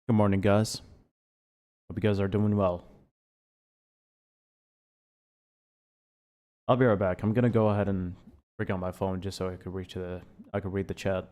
Good morning, guys. Hope you guys are doing well. I'll be right back. I'm gonna go ahead and bring out my phone just so I could read the chat.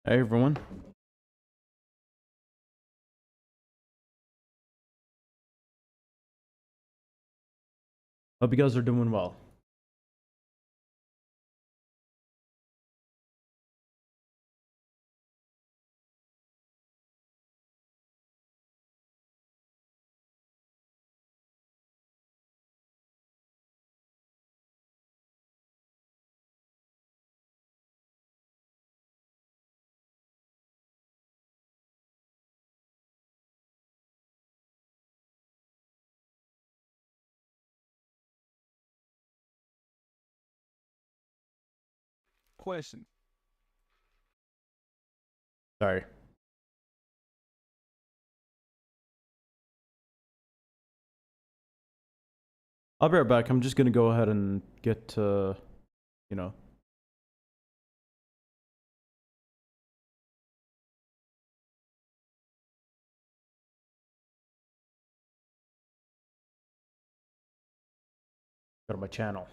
Hey, everyone. Hope you guys are doing well. Question. Sorry. I'll be right back. I'm just gonna go ahead and get to, you know, go to my channel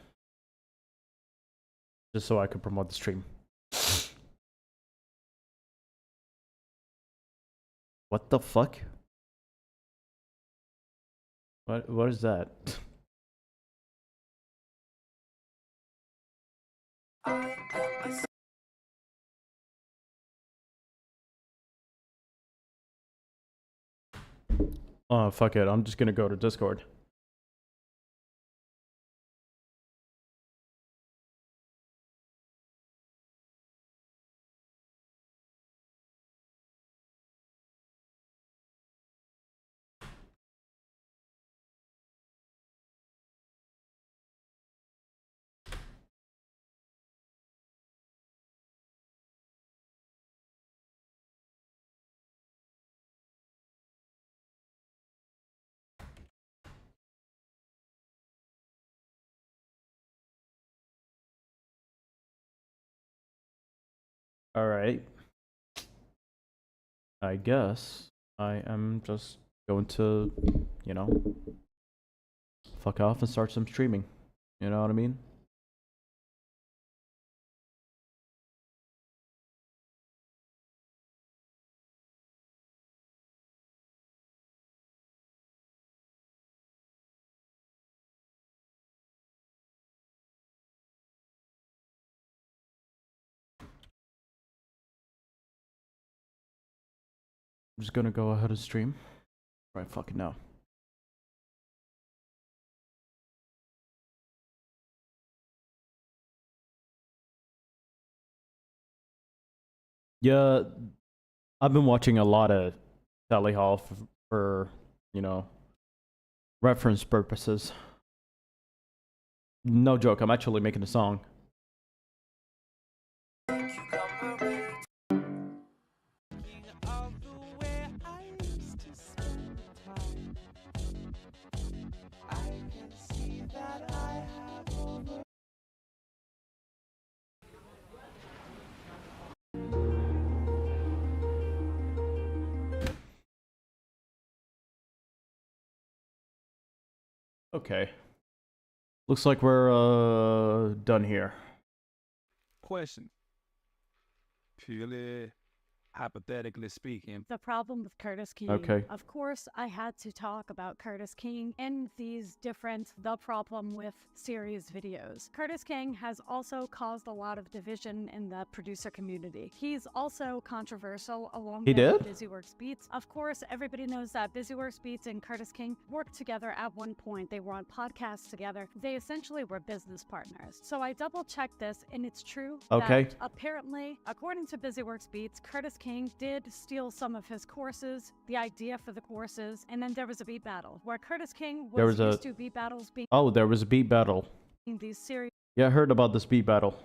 just so I could promote the stream. What the fuck? What is that? Oh, fuck it. I'm just gonna go to Discord. All right. I guess I am just going to, you know, fuck off and start some streaming. You know what I mean? I'm just gonna go ahead and stream right fucking now. Yeah, I've been watching a lot of Sally Hall for you know, reference purposes. No joke, I'm actually making a song. Okay. Looks like we're done here. Question. Purely hypothetically speaking. The problem with Curtis King. Okay. Of course, I had to talk about Curtis King in these different The Problem with series videos. Curtis King has also caused a lot of division in the producer community. He's also controversial along He with did? BusyWorks Beats. Of course, everybody knows that BusyWorks Beats and Curtis King worked together at one point. They were on podcasts together. They essentially were business partners. So I double-checked this, and it's true Okay. that apparently, according to BusyWorks Beats, Curtis King did steal some of his courses, the idea for the courses, and then there was a beat battle where Curtis King was used to beat battles being Oh, there was a beat battle. these serious Yeah, I heard about this beat battle.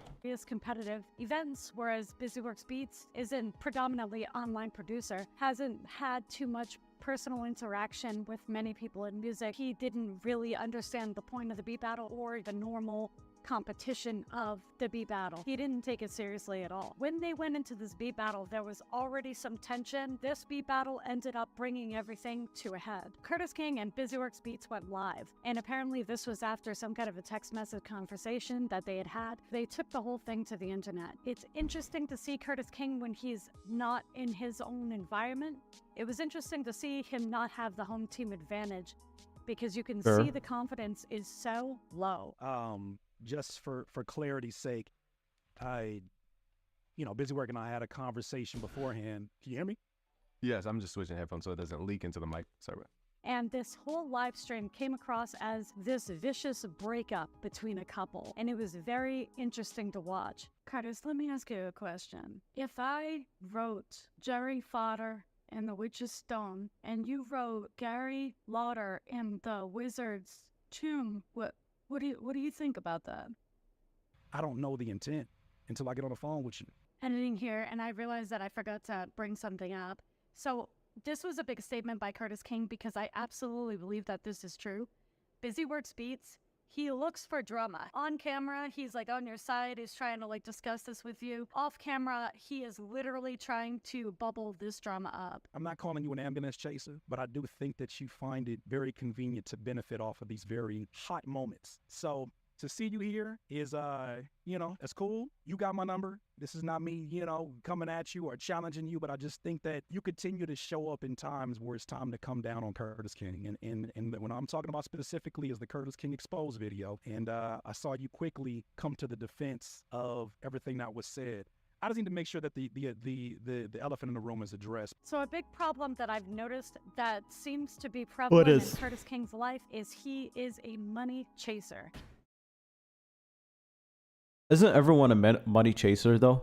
competitive events, whereas BusyWorks Beats isn't predominantly online producer, hasn't had too much personal interaction with many people in music. He didn't really understand the point of the beat battle or the normal competition of the beat battle. He didn't take it seriously at all. When they went into this beat battle, there was already some tension. This beat battle ended up bringing everything to a head. Curtis King and BusyWorks Beats went live, and apparently this was after some kind of a text message conversation that they had. They took the whole thing to the internet. It's interesting to see Curtis King when he's not in his own environment. It was interesting to see him not have the home team advantage because you can see the confidence is so low. Just for clarity's sake, BusyWork and I had a conversation beforehand. Can you hear me? Yes, I'm just switching headphones so it doesn't leak into the mic. Sorry. And this whole live stream came across as this vicious breakup between a couple. And it was very interesting to watch. Curtis, let me ask you a question. If I wrote Jerry Fodder in The Witch's Stone, and you wrote Gary Lauder in The Wizard's Tomb, what do you think about that? I don't know the intent until I get on the phone with you. Editing here, and I realized that I forgot to bring something up. So this was a big statement by Curtis King because I absolutely believe that this is true. BusyWorks Beats, he looks for drama. On camera, he's like on your side, he's trying to like discuss this with you. Off camera, he is literally trying to bubble this drama up. I'm not calling you an ambulance chaser, but I do think that you find it very convenient to benefit off of these very hot moments. So to see you here is, it's cool. You got my number. This is not me, coming at you or challenging you, but I just think that you continue to show up in times where it's time to come down on Curtis King. And when I'm talking about specifically is the Curtis King Exposed video. And I saw you quickly come to the defense of everything that was said. I just need to make sure that the elephant in the room is addressed. So a big problem that I've noticed that seems to be prevalent in Curtis King's life is he is a money chaser. Isn't everyone a money chaser, though?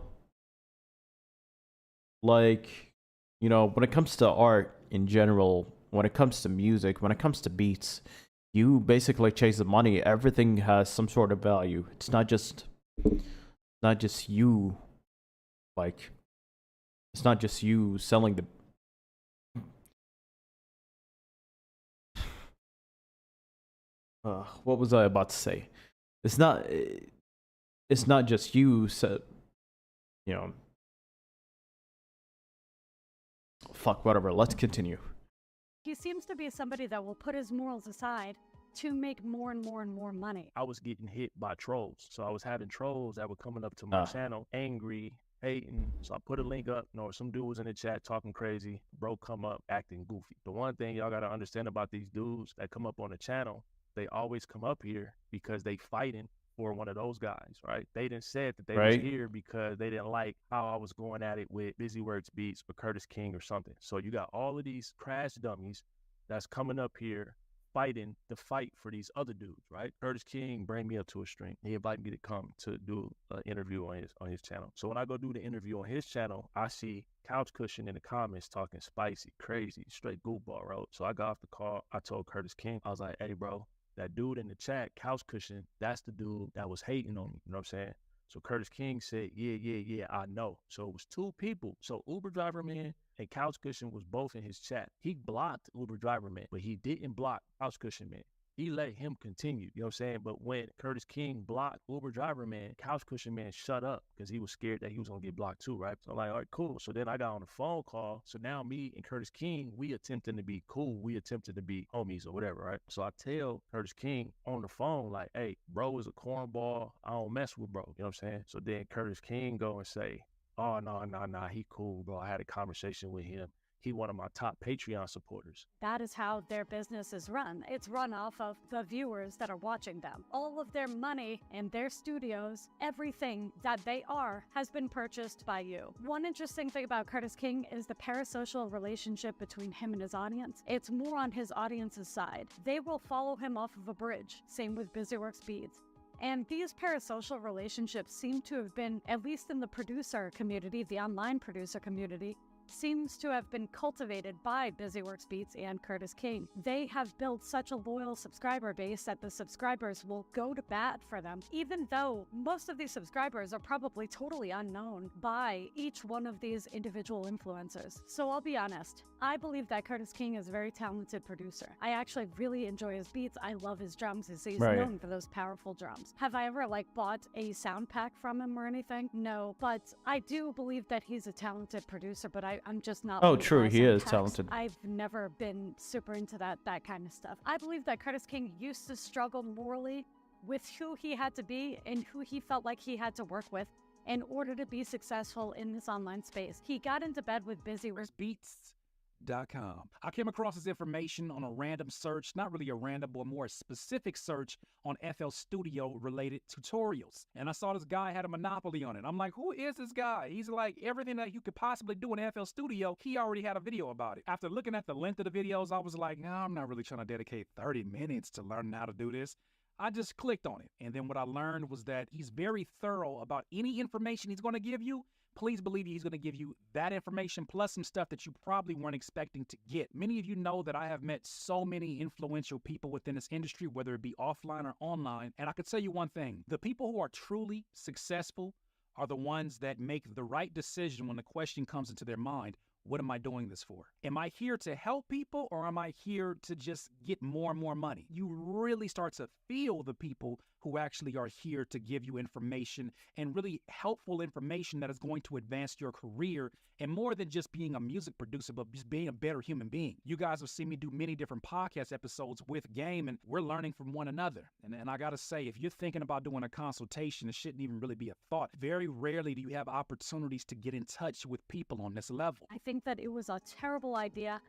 Like, when it comes to art in general, when it comes to music, when it comes to beats, you basically chase the money. Everything has some sort of value. It's not just you, like, it's not just you selling the... what was I about to say? It's not just you, fuck, whatever, let's continue. He seems to be somebody that will put his morals aside to make more and more and more money. I was getting hit by trolls. So I was having trolls that were coming up to my channel, angry, hating. So I put a link up, some dude was in the chat talking crazy, bro come up acting goofy. The one thing y'all gotta understand about these dudes that come up on the channel, they always come up here because they fighting for one of those guys, right? They didn't say that they was here because they didn't like how I was going at it with BusyWorks Beats or Curtis King or something. So you got all of these crash dummies that's coming up here fighting the fight for these other dudes, right? Curtis King bring me up to a stream. He invited me to come to do an interview on his channel. So when I go do the interview on his channel, I see Couch Cushion in the comments talking spicy, crazy, straight goofball, bro. So I got off the call. I told Curtis King, I was like, hey, bro, that dude in the chat, Couch Cushion, that's the dude that was hating on me. You know what I'm saying? So Curtis King said, yeah, I know. So it was two people. So Uber Driver Man and Couch Cushion was both in his chat. He blocked Uber Driver Man, but he didn't block Couch Cushion Man. He let him continue, you know what I'm saying? But when Curtis King blocked Uber Driver Man, Couch Cushion Man shut up because he was scared that he was going to get blocked too, right? So I'm like, all right, cool. So then I got on a phone call. So now me and Curtis King, we attempting to be cool. We attempted to be homies or whatever, right? So I tell Curtis King on the phone, like, hey, bro is a cornball. I don't mess with bro, you know what I'm saying? So then Curtis King go and say, Oh, no, no, no, he cool, bro. I had a conversation with him. He one of my top Patreon supporters. That is how their business is run. It's run off of the viewers that are watching them. All of their money and their studios, everything that they are, has been purchased by you. One interesting thing about Curtis King is the parasocial relationship between him and his audience. It's more on his audience's side. They will follow him off of a bridge. Same with BusyWorks Beats. And these parasocial relationships seem to have been, at least in the producer community, the online producer community, seems to have been cultivated by BusyWorks Beats and Curtis King. They have built such a loyal subscriber base that the subscribers will go to bat for them, even though most of these subscribers are probably totally unknown by each one of these individual influencers. So I'll be honest, I believe that Curtis King is a very talented producer. I actually really enjoy his beats. I love his drums. He's Right. known for those powerful drums. Have I ever bought a sound pack from him or anything? No, but I do believe that he's a talented producer, but I'm just not. Oh, like, true, buy he sound is packs. talented. I've never been super into that kind of stuff. I believe that Curtis King used to struggle morally with who he had to be and who he felt like he had to work with in order to be successful in this online space. He got into bed with BusyWorks Beats.com. I came across this information on a random search, not really a random, but more specific search on FL Studio related tutorials. And I saw this guy had a monopoly on it. I'm like, who is this guy? He's like, everything that you could possibly do in FL Studio, he already had a video about it. After looking at the length of the videos, I was like, no, I'm not really trying to dedicate 30 minutes to learn how to do this. I just clicked on it. And then what I learned was that he's very thorough about any information he's going to give you. Please believe he's going to give you that information plus some stuff that you probably weren't expecting to get. Many of you know that I have met so many influential people within this industry, whether it be offline or online. And I can tell you one thing, the people who are truly successful are the ones that make the right decision when the question comes into their mind. What am I doing this for? Am I here to help people or am I here to just get more and more money? You really start to feel the people who actually are here to give you information and really helpful information that is going to advance your career and more than just being a music producer, but just being a better human being. You guys have seen me do many different podcast episodes with Game and we're learning from one another. And I gotta say, if you're thinking about doing a consultation, it shouldn't even really be a thought. Very rarely do you have opportunities to get in touch with people on this level. I think that it was a terrible idea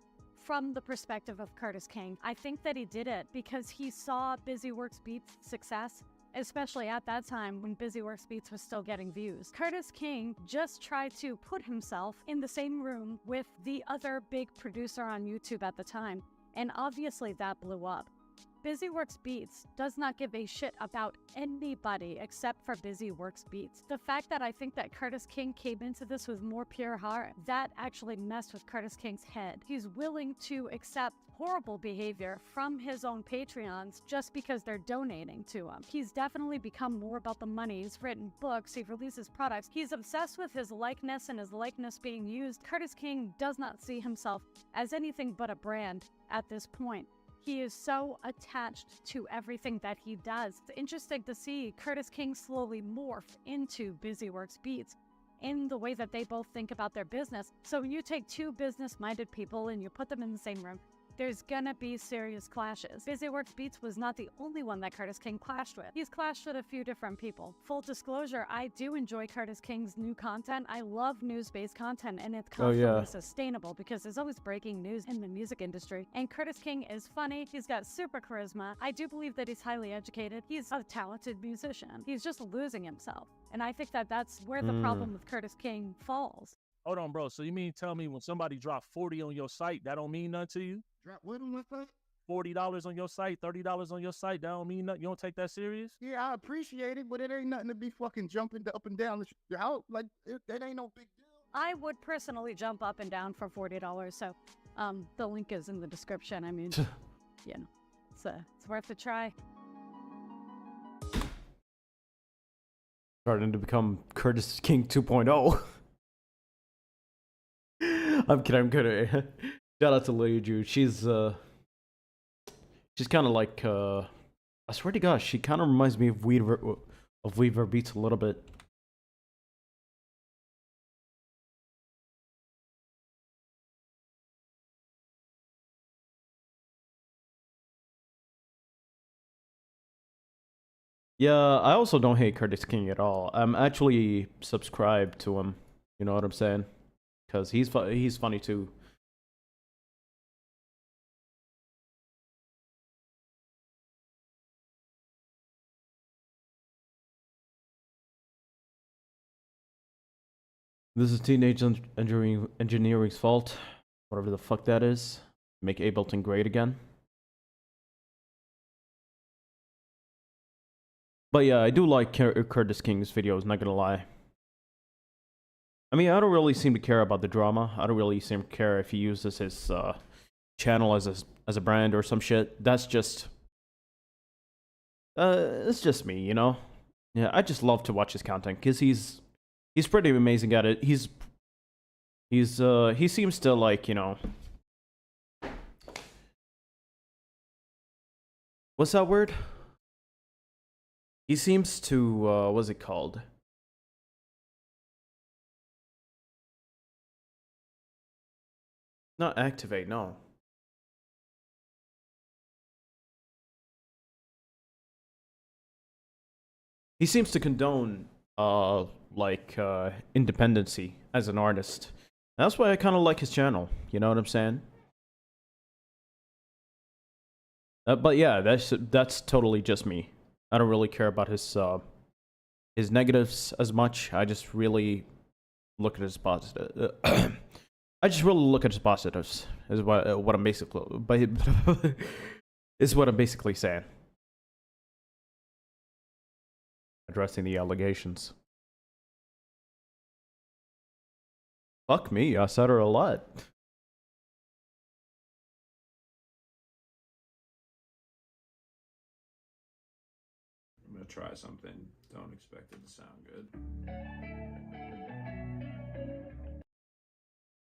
from the perspective of Curtis King. I think that he did it because he saw BusyWorks Beats' success, especially at that time when BusyWorks Beats was still getting views. Curtis King just tried to put himself in the same room with the other big producer on YouTube at the time, and obviously that blew up. BusyWorks Beats does not give a shit about anybody except for BusyWorks Beats. The fact that I think that Curtis King came into this with more pure heart, that actually messed with Curtis King's head. He's willing to accept horrible behavior from his own Patreons just because they're donating to him. He's definitely become more about the money. He's written books, he releases products. He's obsessed with his likeness and his likeness being used. Curtis King does not see himself as anything but a brand at this point. He is so attached to everything that he does. It's interesting to see Curtis King slowly morph into BusyWorks Beats in the way that they both think about their business. So when you take two business-minded people and you put them in the same room, there's gonna be serious clashes. BusyWorks Beats was not the only one that Curtis King clashed with. He's clashed with a few different people. Full disclosure, I do enjoy Curtis King's new content. I love news-based content, and it's constantly sustainable because there's always breaking news in the music industry. And Curtis King is funny. He's got super charisma. I do believe that he's highly educated. He's a talented musician. He's just losing himself. And I think that that's where the problem with Curtis King falls. Hold on, bro. So you mean tell me when somebody dropped 40 on your site, that don't mean nothing to you? Drop what on my site? $40 on your site, $30 on your site, that don't mean nothing? You don't take that serious? Yeah, I appreciate it, but it ain't nothing to be fucking jumping up and down the house. Like, that ain't no big deal. I would personally jump up and down for $40. So the link is in the description. I mean, you know, it's worth a try. Starting to become Curtis King 2.0. I'm kidding. Shout out to Lily Ju. She's kind of like I swear to gosh, she kind of reminds me of Weaver Beats a little bit. Yeah, I also don't hate Curtis King at all. I'm actually subscribed to him You know what I'm saying? Because he's funny too. This is teenage engineering's fault. Whatever the fuck that is. Make Ableton great again. But yeah, I do like Curtis King's videos, not gonna lie. I mean, I don't really seem to care about the drama. I don't really seem to care if he uses his channel as a brand or some shit. That's just it's just me, you know. Yeah, I just love to watch his content because he's pretty amazing at it. He seems to, like, you know, what's that word? He seems to what's it called? Not activate, no. He seems to condone like independency as an artist. That's why I kind of like his channel. You know what I'm saying? But yeah, that's totally just me. I don't really care about his negatives as much. I just really look at his positive. I just really look at his positives. Is what I'm basically. Is what I'm basically saying. Addressing the allegations. Fuck me, I said her a lot. I'm gonna try something. Don't expect it to sound good.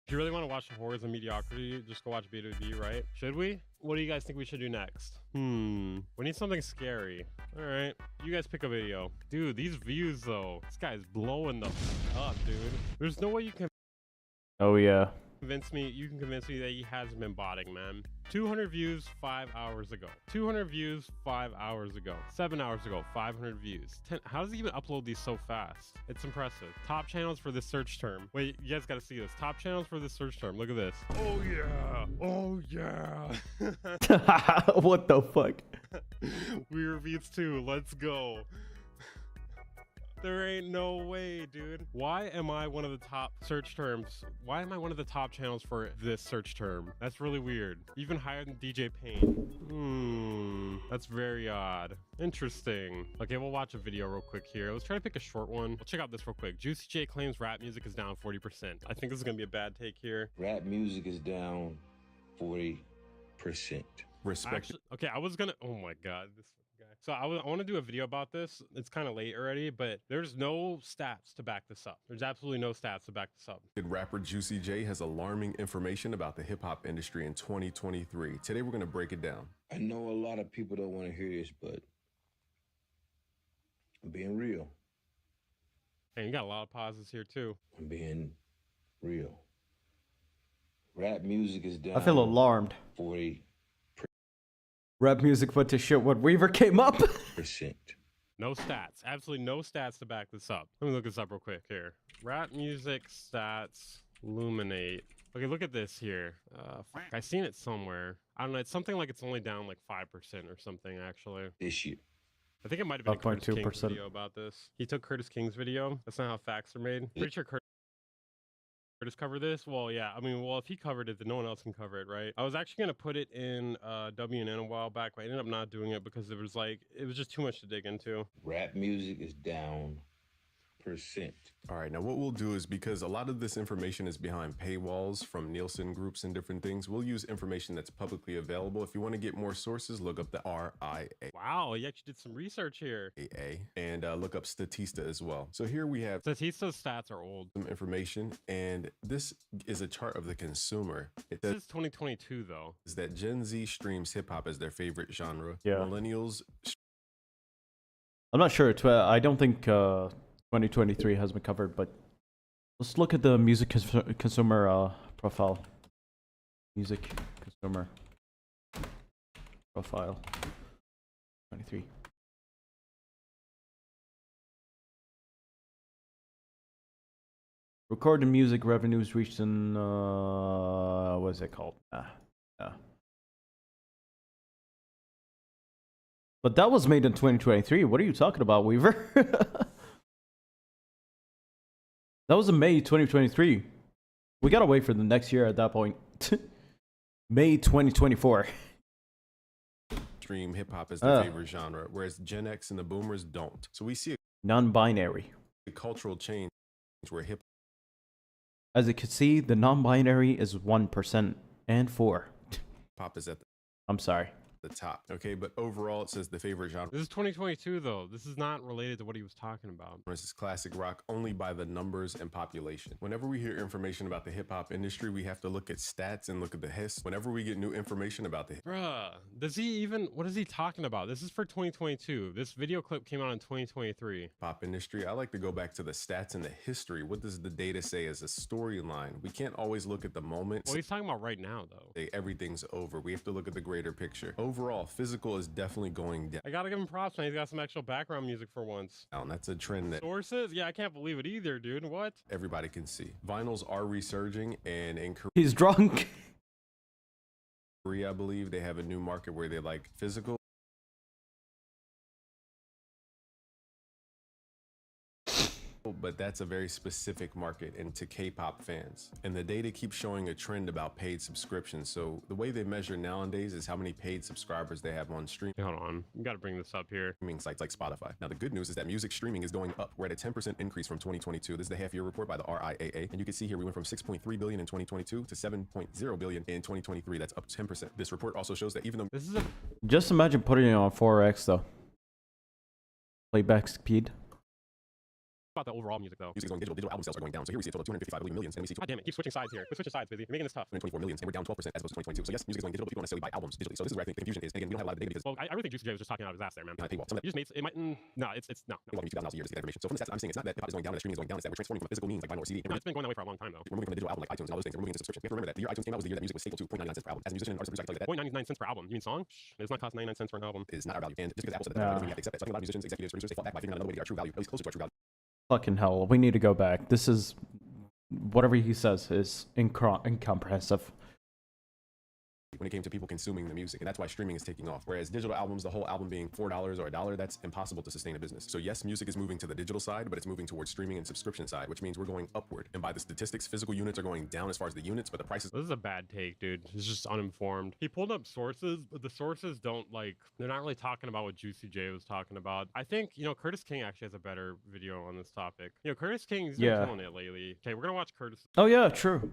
If you really want to watch the horrors and mediocrity, just go watch B2B, right? Should we? What do you guys think we should do next? We need something scary. All right, you guys pick a video. Dude, these views though. This guy's blowing the up, dude. There's no way you can Oh yeah. convince me that he hasn't been botting, man. 200 views 5 hours ago. 200 views 5 hours ago. 7 hours ago, 500 views. How does he even upload these so fast? It's impressive. Top channels for this search term. Wait, you guys gotta see this. Top channels for this search term. Look at this. Oh yeah. Oh yeah. What the fuck? Weird Beats 2. Let's go. There ain't no way, dude. Why am I one of the top search terms? Why am I one of the top channels for this search term? That's really weird. Even higher than DJ Payne. That's very odd. Interesting. Okay, we'll watch a video real quick here. Let's try to pick a short one. We'll check out this real quick. Juicy J claims rap music is down 40%. I think this is gonna be a bad take here. Rap music is down 40%. Respect. Actually, okay, I was gonna. Oh my god, this guy. So I want to do a video about this. It's kind of late already, but there's no stats to back this up. There's absolutely no stats to back this up. Rapper Juicy J has alarming information about the hip hop industry in 2023. Today we're gonna break it down. I know a lot of people don't want to hear this, but I'm being real. And you got a lot of pauses here too. I'm being real. Rap music is down. I feel alarmed. 40%. Rap music went to shit when Weaver came up. No stats. Absolutely no stats to back this up. Let me look this up real quick here. Rap music stats Luminate. Okay, look at this here. I seen it somewhere. I don't know. It's something like it's only down like 5% or something, actually. This year. I think it might have been a Curtis King's 5.2%. video about this. He took Curtis King's video. That's not how facts are made. Pretty sure Curtis covered this. Well, yeah. I mean, well, if he covered it, then no one else can cover it, right? I was actually gonna put it in WNN a while back, but I ended up not doing it because it was just too much to dig into. Rap music is down percent. All right, now what we'll do is, because a lot of this information is behind paywalls from Nielsen groups and different things, we'll use information that's publicly available. If you want to get more sources, look up the RIAA. Wow, you actually did some research here. And look up Statista as well. So here we have Statista's stats are old. some information, and this is a chart of the consumer. It This says is 2022 though. that Gen Z streams hip hop as their favorite genre. Yeah. Millennials I'm not sure. I don't think 2023 has been covered, but let's look at the music consumer profile. Music consumer profile 23. Recorded music revenues reached in what is it called? But that was made in 2023. What are you talking about, Weaver? That was in May 2023. We gotta wait for the next year at that point. May 2024. Stream hip hop as their favorite genre, whereas Gen X and the boomers don't. So we see Non-binary. a cultural change where hip As you can see, the non-binary is 1% and 4. hop is at I'm sorry. the top. Okay, but overall, it says the favorite genre This is 2022 though. This is not related to what he was talking about. is classic rock only by the numbers and population. Whenever we hear information about the hip hop industry, we have to look at stats and look at the history. Whenever we get new information about the hip Bruh, does he even, what is he talking about? This is for 2022. This video clip came out in 2023. hop industry, I like to go back to the stats and the history. What does the data say as a storyline? We can't always look at the moment. What he's talking about right now though. Say everything's over. We have to look at the greater picture. Overall, physical is definitely going I gotta give him props, man. He's got some actual background music for once. down. That's a trend that Sources? Yeah, I can't believe it either, dude. What? everybody can see. Vinyls are resurging, and in He's drunk. Korea, I believe they have a new market where they like physical. But that's a very specific market into K-pop fans. And the data keeps showing a trend about paid subscriptions. So the way they measure nowadays is how many paid subscribers they have on streaming Hold on. You gotta bring this up here. sites like Spotify. Now the good news is that music streaming is going up. We're at a 10% increase from 2022. This is the half-year report by the RIAA. And you can see here we went from 6.3 billion in 2022 to 7.0 billion in 2023. That's up 10%. This report also shows that even though This is a Just imagine putting it on 4x though. Playback speed. about the overall music though. music is going digital album sales are going down. So here we see a total of 255 millions, and we see God damn it, keep switching sides here. Quit switching sides, busy. You're making this tough. 224 millions, and we're down 12% as opposed to 2022. So yes, music is going digital, but people don't necessarily buy albums digitally. So this is where I think the confusion is. And again, we don't have a lot of data because Well, I really think Juicy J was just talking out of his ass there, man. behind paywall. Some of You just made it might no, it's no. that $2,000 a year to get that information. So from the stats I'm seeing, it's not that hip hop is going down and that streaming is going down. It's that we're transforming from a physical means like vinyl or CD. No, it's been going that way for a long time though. We're moving from a digital album like iTunes and all those things. And we're moving into subscription. We have to remember that the year iTunes came out was the year that music was stable to 0.99 cents per album. As a musician and artist producer, I can tell you that 0.99 cents per album. You mean song? Shh, it does not cost 99 cents for an album. is not our value. And just because Apple said that, we have to accept it. So I think a lot of musicians, executives, producers, they fall back by figuring out another way to get our true value, at least closer to our true value. Fucking hell. We need to go back. This is whatever he says is incomprehensive. When it came to people consuming the music, and that's why streaming is taking off. Whereas digital albums, the whole album being $4 or $1, that's impossible to sustain a business. So yes, music is moving to the digital side, but it's moving towards streaming and subscription side, which means we're going upward. And by the statistics, physical units are going down as far as the units, but the prices. This is a bad take, dude. He's just uninformed. He pulled up sources, but the sources don't like, they're not really talking about what Juicy J was talking about. I think, Curtis King actually has a better video on this topic. Curtis King's been killing it lately. Okay, we're gonna watch Curtis. Oh yeah, true.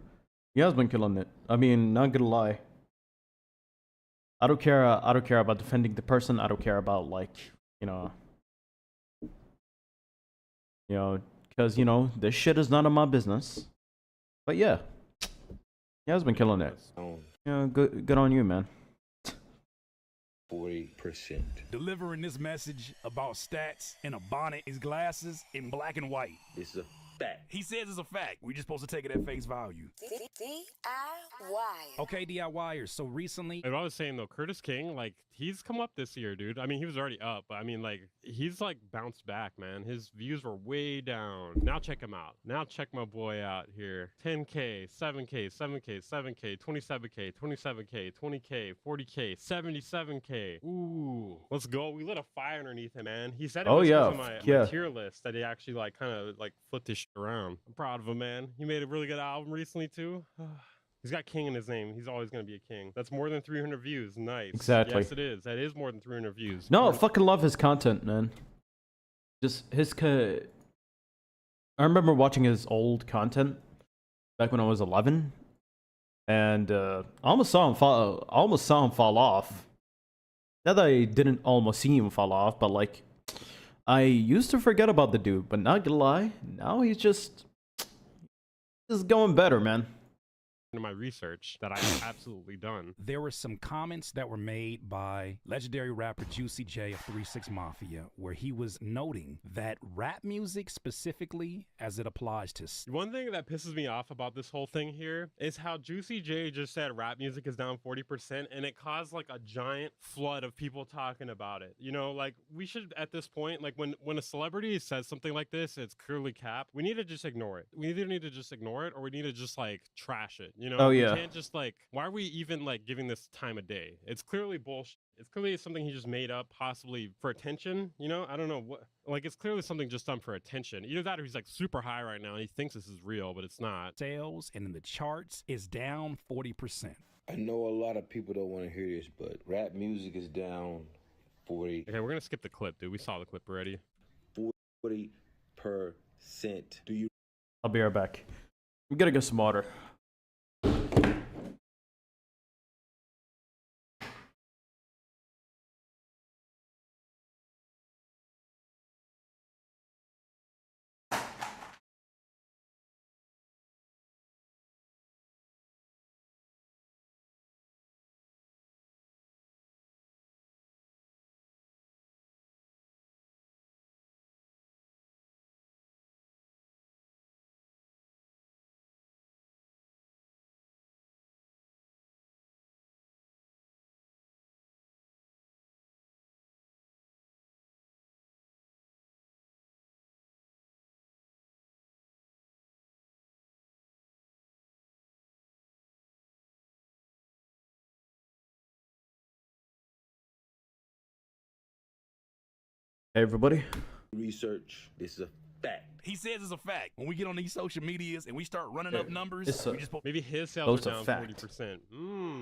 He has been killing it. I mean, not gonna lie. I don't care about defending the person. I don't care about because this shit is none of my business. But yeah, he has been killing it. Good on you, man. 40%. Delivering this message about stats in a bonnet, his glasses in black and white. This is a fact. He says it's a fact. We just supposed to take it at face value. DIY. Okay, DIYers. So recently, And what I was saying though, Curtis King, he's come up this year, dude. I mean, he was already up, but I mean, he's bounced back, man. His views were way down. Now check him out. Now check my boy out here. 10K, 7K, 7K, 7K, 27K, 27K, 20K, 40K, 77K. Ooh, let's go. We lit a fire underneath him, man. He said it was because of my tier list that he actually kind of flipped his shit around. I'm proud of him, man. He made a really good album recently too. He's got King in his name. He's always going to be a king. That's more than 300 views. Nice. Exactly. Yes, it is. That is more than 300 views. No, I fucking love his content, man. Just I remember watching his old content back when I was 11, and I almost saw him fall off. Not that I didn't almost see him fall off, but I used to forget about the dude. But not gonna lie, now he's just going better, man. into my research that I've absolutely done. There were some comments that were made by legendary rapper Juicy J of 3-6 Mafia, where he was noting that rap music specifically, as it applies to... One thing that pisses me off about this whole thing here is how Juicy J just said rap music is down 40%, and it caused like a giant flood of people talking about it. You know, like we should at this point, like when a celebrity says something like this, it's clearly capped. We need to just ignore it. We either need to just ignore it or we need to just like trash it. You know, Oh, yeah. We can't just like, why are we even like giving this time of day? It's clearly bullshit. It's clearly something he just made up, possibly for attention. You know, I don't know what, like it's clearly something just done for attention. Either that or he's like super high right now and he thinks this is real, but it's not. Sales and in the charts is down 40%. I know a lot of people don't want to hear this, but rap music is down 40. Okay, we're gonna skip the clip, dude. We saw the clip already. 40%. Do you? I'll be right back. I'm gonna get some water. Hey, everybody. Research. This is a fact. He says it's a fact. When we get on these social medias and we start running up numbers, we just maybe his sales are down fact. 40%.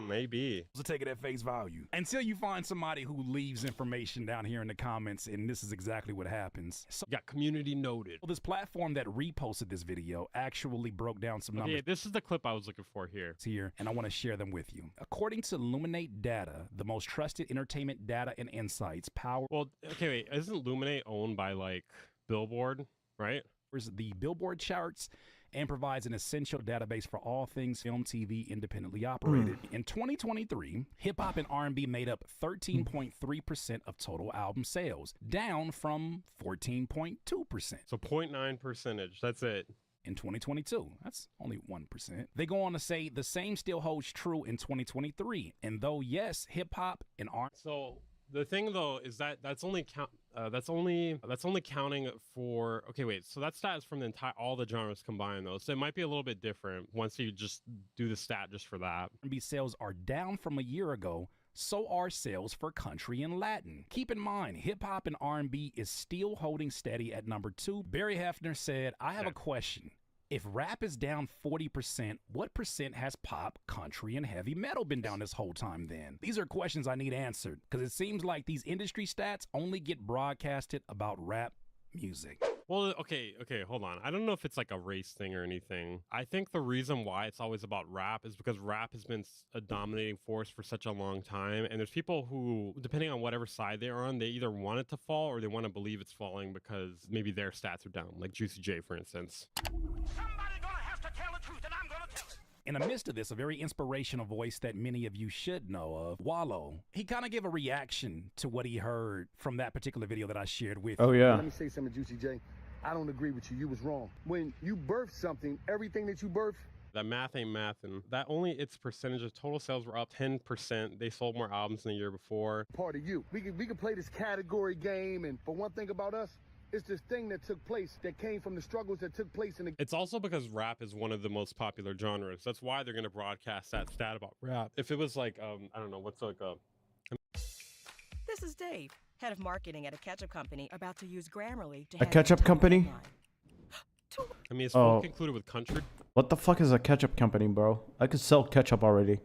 Maybe. So take it at face value. Until you find somebody who leaves information down here in the comments, and this is exactly what happens. So got community noted. this platform that reposted this video actually broke down some numbers. Okay, this is the clip I was looking for here. And I want to share them with you. According to Luminate Data, the most trusted entertainment data and insights power. Well, okay, wait. Isn't Luminate owned by like Billboard, right? The Billboard charts and provides an essential database for all things film, TV, independently operated. In 2023, hip hop and R&B made up 13.3% of total album sales, down from 14.2%. So 0.9 percentage. That's it. In 2022, that's only 1%. They go on to say the same still holds true in 2023. And though yes, hip hop and R. So the thing though is that that's only counting for, okay, wait, so that stat is from the entire, all the genres combined though, so it might be a little bit different once you just do the stat just for that. R&B sales are down from a year ago, so are sales for country and Latin. Keep in mind, hip hop and R&B is still holding steady at number 2. Barry Hefner said, I have a question. If rap is down 40%, what percent has pop, country, and heavy metal been down this whole time then? These are questions I need answered, because it seems like these industry stats only get broadcasted about rap music. Well, okay, hold on. I don't know if it's like a race thing or anything. I think the reason why it's always about rap is because rap has been a dominating force for such a long time. And there's people who, depending on whatever side they're on, they either want it to fall or they want to believe it's falling because maybe their stats are down, like Juicy J, for instance. Somebody gonna have to tell the truth, and I'm gonna tell it. In the midst of this, a very inspirational voice that many of you should know of, Wallow, he kind of gave a reaction to what he heard from that particular video that I shared with you. Oh, yeah. Let me say something, Juicy J. I don't agree with you. You was wrong. When you birth something, everything that you birth, that math ain't mathin'. That only its percentage of total sales were up 10%. They sold more albums than the year before. Part of you. We can play this category game, and but one thing about us, it's this thing that took place that came from the struggles that took place in the. It's also because rap is one of the most popular genres. That's why they're gonna broadcast that stat about rap. If it was like I don't know, what's like a. This is Dave, head of marketing at a ketchup company, about to use Grammarly to. A ketchup company? I mean, is folk included with country? What the fuck is a ketchup company, bro? I could sell ketchup already.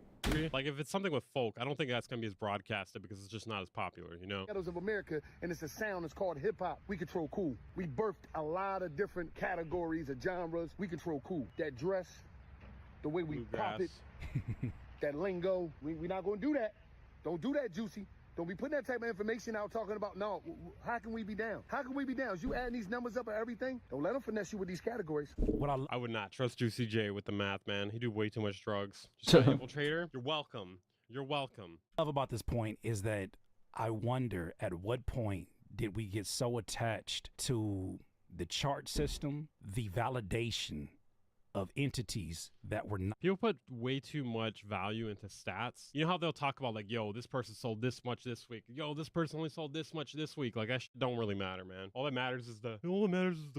Like, if it's something with folk, I don't think that's going to be as broadcasted because it's just not as popular, you know? Ghettos of America, and it's a sound that's called hip-hop. We control cool. We birthed a lot of different categories of genres. We control cool. That dress, the way we pop it, that lingo, we're not going to do that. Don't do that, Juicy. Don't be putting that type of information out talking about, no, how can we be down? How can we be down? Is you adding these numbers up or everything? Don't let them finesse you with these categories. I would not trust Juicy J with the math, man. He do way too much drugs. Just an infiltrator. You're welcome. You're welcome. Love about this point is that I wonder at what point did we get so attached to the chart system, the validation of entities that were not. People put way too much value into stats. You know how they'll talk about like, yo, this person sold this much this week. Yo, this person only sold this much this week. Like, that don't really matter, man. All that matters is the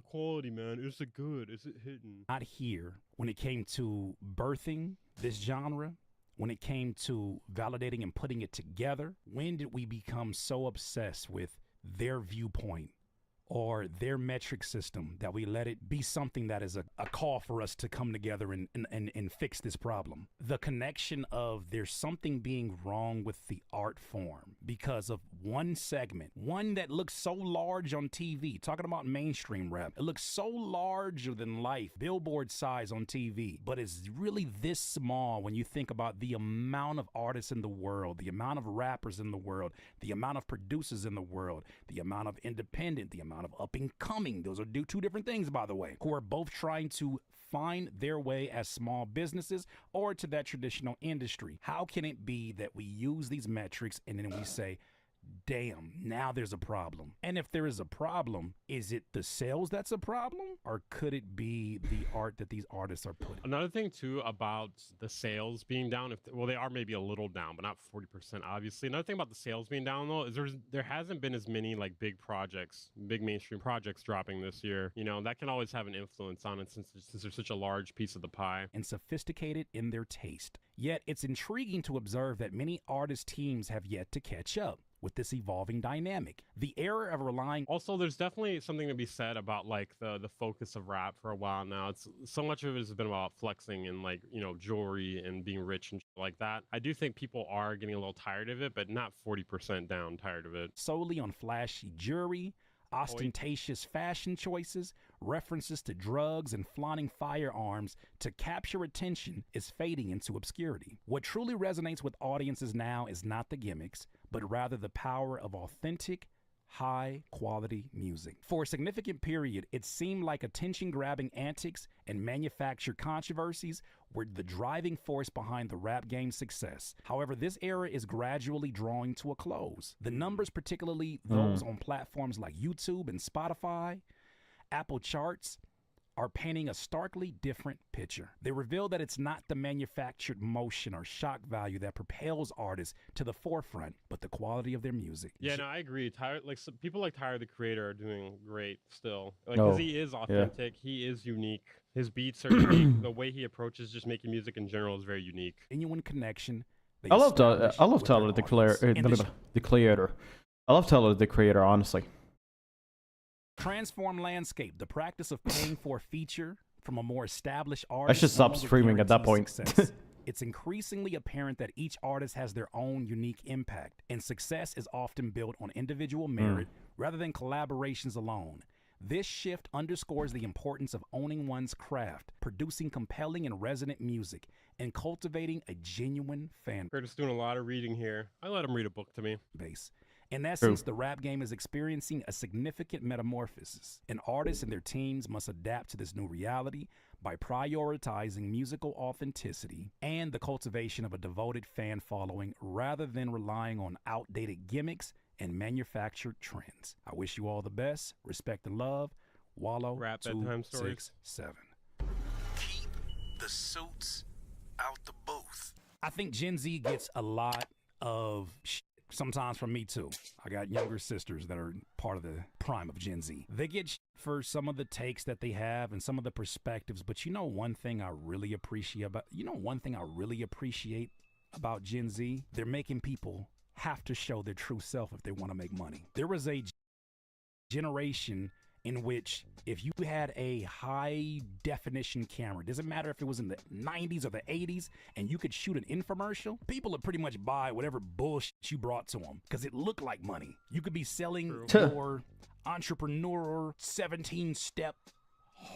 quality, man. Is it good? Is it hidden? Not here when it came to birthing this genre, when it came to validating and putting it together. When did we become so obsessed with their viewpoint or their metric system that we let it be something that is a call for us to come together and fix this problem? The connection of there's something being wrong with the art form because of one segment, one that looks so large on TV, talking about mainstream rap. It looks so larger than life, billboard size on TV, but it's really this small when you think about the amount of artists in the world, the amount of rappers in the world, the amount of producers in the world, the amount of independent, the amount of up and coming. Those are two different things, by the way, who are both trying to find their way as small businesses or to that traditional industry. How can it be that we use these metrics and then we say, damn, now there's a problem? And if there is a problem, is it the sales that's a problem, or could it be the art that these artists are putting? Another thing too about the sales being down, well, they are maybe a little down, but not 40% obviously. Another thing about the sales being down though is there hasn't been as many like big mainstream projects dropping this year. You know, that can always have an influence on it since there's such a large piece of the pie. And sophisticated in their taste. Yet it's intriguing to observe that many artist teams have yet to catch up with this evolving dynamic. The era of relying. Also, there's definitely something to be said about like the focus of rap for a while now. It's so much of it has been about flexing and like, you know, jewelry and being rich and shit like that. I do think people are getting a little tired of it, but not 40% down tired of it. Solely on flashy jewelry, ostentatious fashion choices, references to drugs and flaunting firearms to capture attention is fading into obscurity. What truly resonates with audiences now is not the gimmicks, but rather the power of authentic, high-quality music. For a significant period, it seemed like attention-grabbing antics and manufactured controversies were the driving force behind the rap game's success. However, this era is gradually drawing to a close. The numbers, particularly those on platforms like YouTube and Spotify, Apple charts, are painting a starkly different picture. They reveal that it's not the manufactured motion or shock value that propels artists to the forefront, but the quality of their music. Yeah, no, I agree. People like Tyler, the Creator, are doing great still. Like, because he is authentic, he is unique. His beats are unique. The way he approaches just making music in general is very unique. Genuine connection. I love Tyler, the Creator. I love Tyler, the Creator, honestly. Transform landscape, the practice of paying for a feature from a more established artist. I should stop streaming at that point. It's increasingly apparent that each artist has their own unique impact, and success is often built on individual merit rather than collaborations alone. This shift underscores the importance of owning one's craft, producing compelling and resonant music, and cultivating a genuine fan base. We're just doing a lot of reading here. I let him read a book to me. In essence, the rap game is experiencing a significant metamorphosis, and artists and their teams must adapt to this new reality by prioritizing musical authenticity and the cultivation of a devoted fan following rather than relying on outdated gimmicks and manufactured trends. I wish you all the best, respect and love. Wallow Rap bedtime stories. 267. Keep the suits out the booth. I think Gen Z gets a lot of sometimes from me too. I got younger sisters that are part of the prime of Gen Z. They get for some of the takes that they have and some of the perspectives, but one thing I really appreciate about Gen Z? They're making people have to show their true self if they want to make money. There was a generation in which if you had a high definition camera, doesn't matter if it was in the 90s or the 80s, and you could shoot an infomercial, people would pretty much buy whatever bullshit you brought to them because it looked like money. You could be selling your entrepreneur 17-step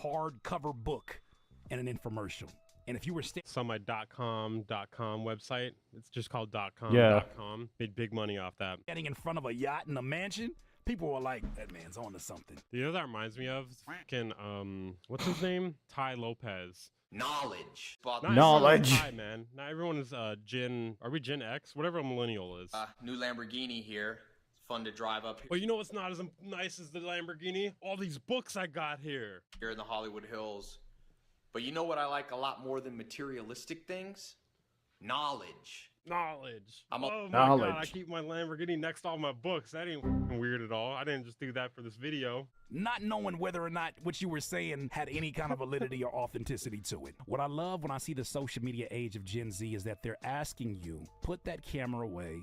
hardcover book in an infomercial. And if you were So my .com website, it's just called Yeah. .com. Made big money off that. standing in front of a yacht in a mansion, people were like, that man's on to something. You know what that reminds me of? Fucking, what's his name? Ty Lopez. Knowledge. Not Knowledge. everyone is Ty, man. Not everyone is Gen. Are we Gen X? Whatever a millennial is. New Lamborghini here. Fun to drive up Well, you know what's not as nice as the Lamborghini? All these books I got here. here in the Hollywood Hills. But you know what I like a lot more than materialistic things? Knowledge. Knowledge. I'm a- Oh my god, I Knowledge. keep my Lamborghini next to all my books. That ain't f***ing weird at all. I didn't just do that for this video. Not knowing whether or not what you were saying had any kind of validity or authenticity to it. What I love when I see the social media age of Gen Z is that they're asking you, put that camera away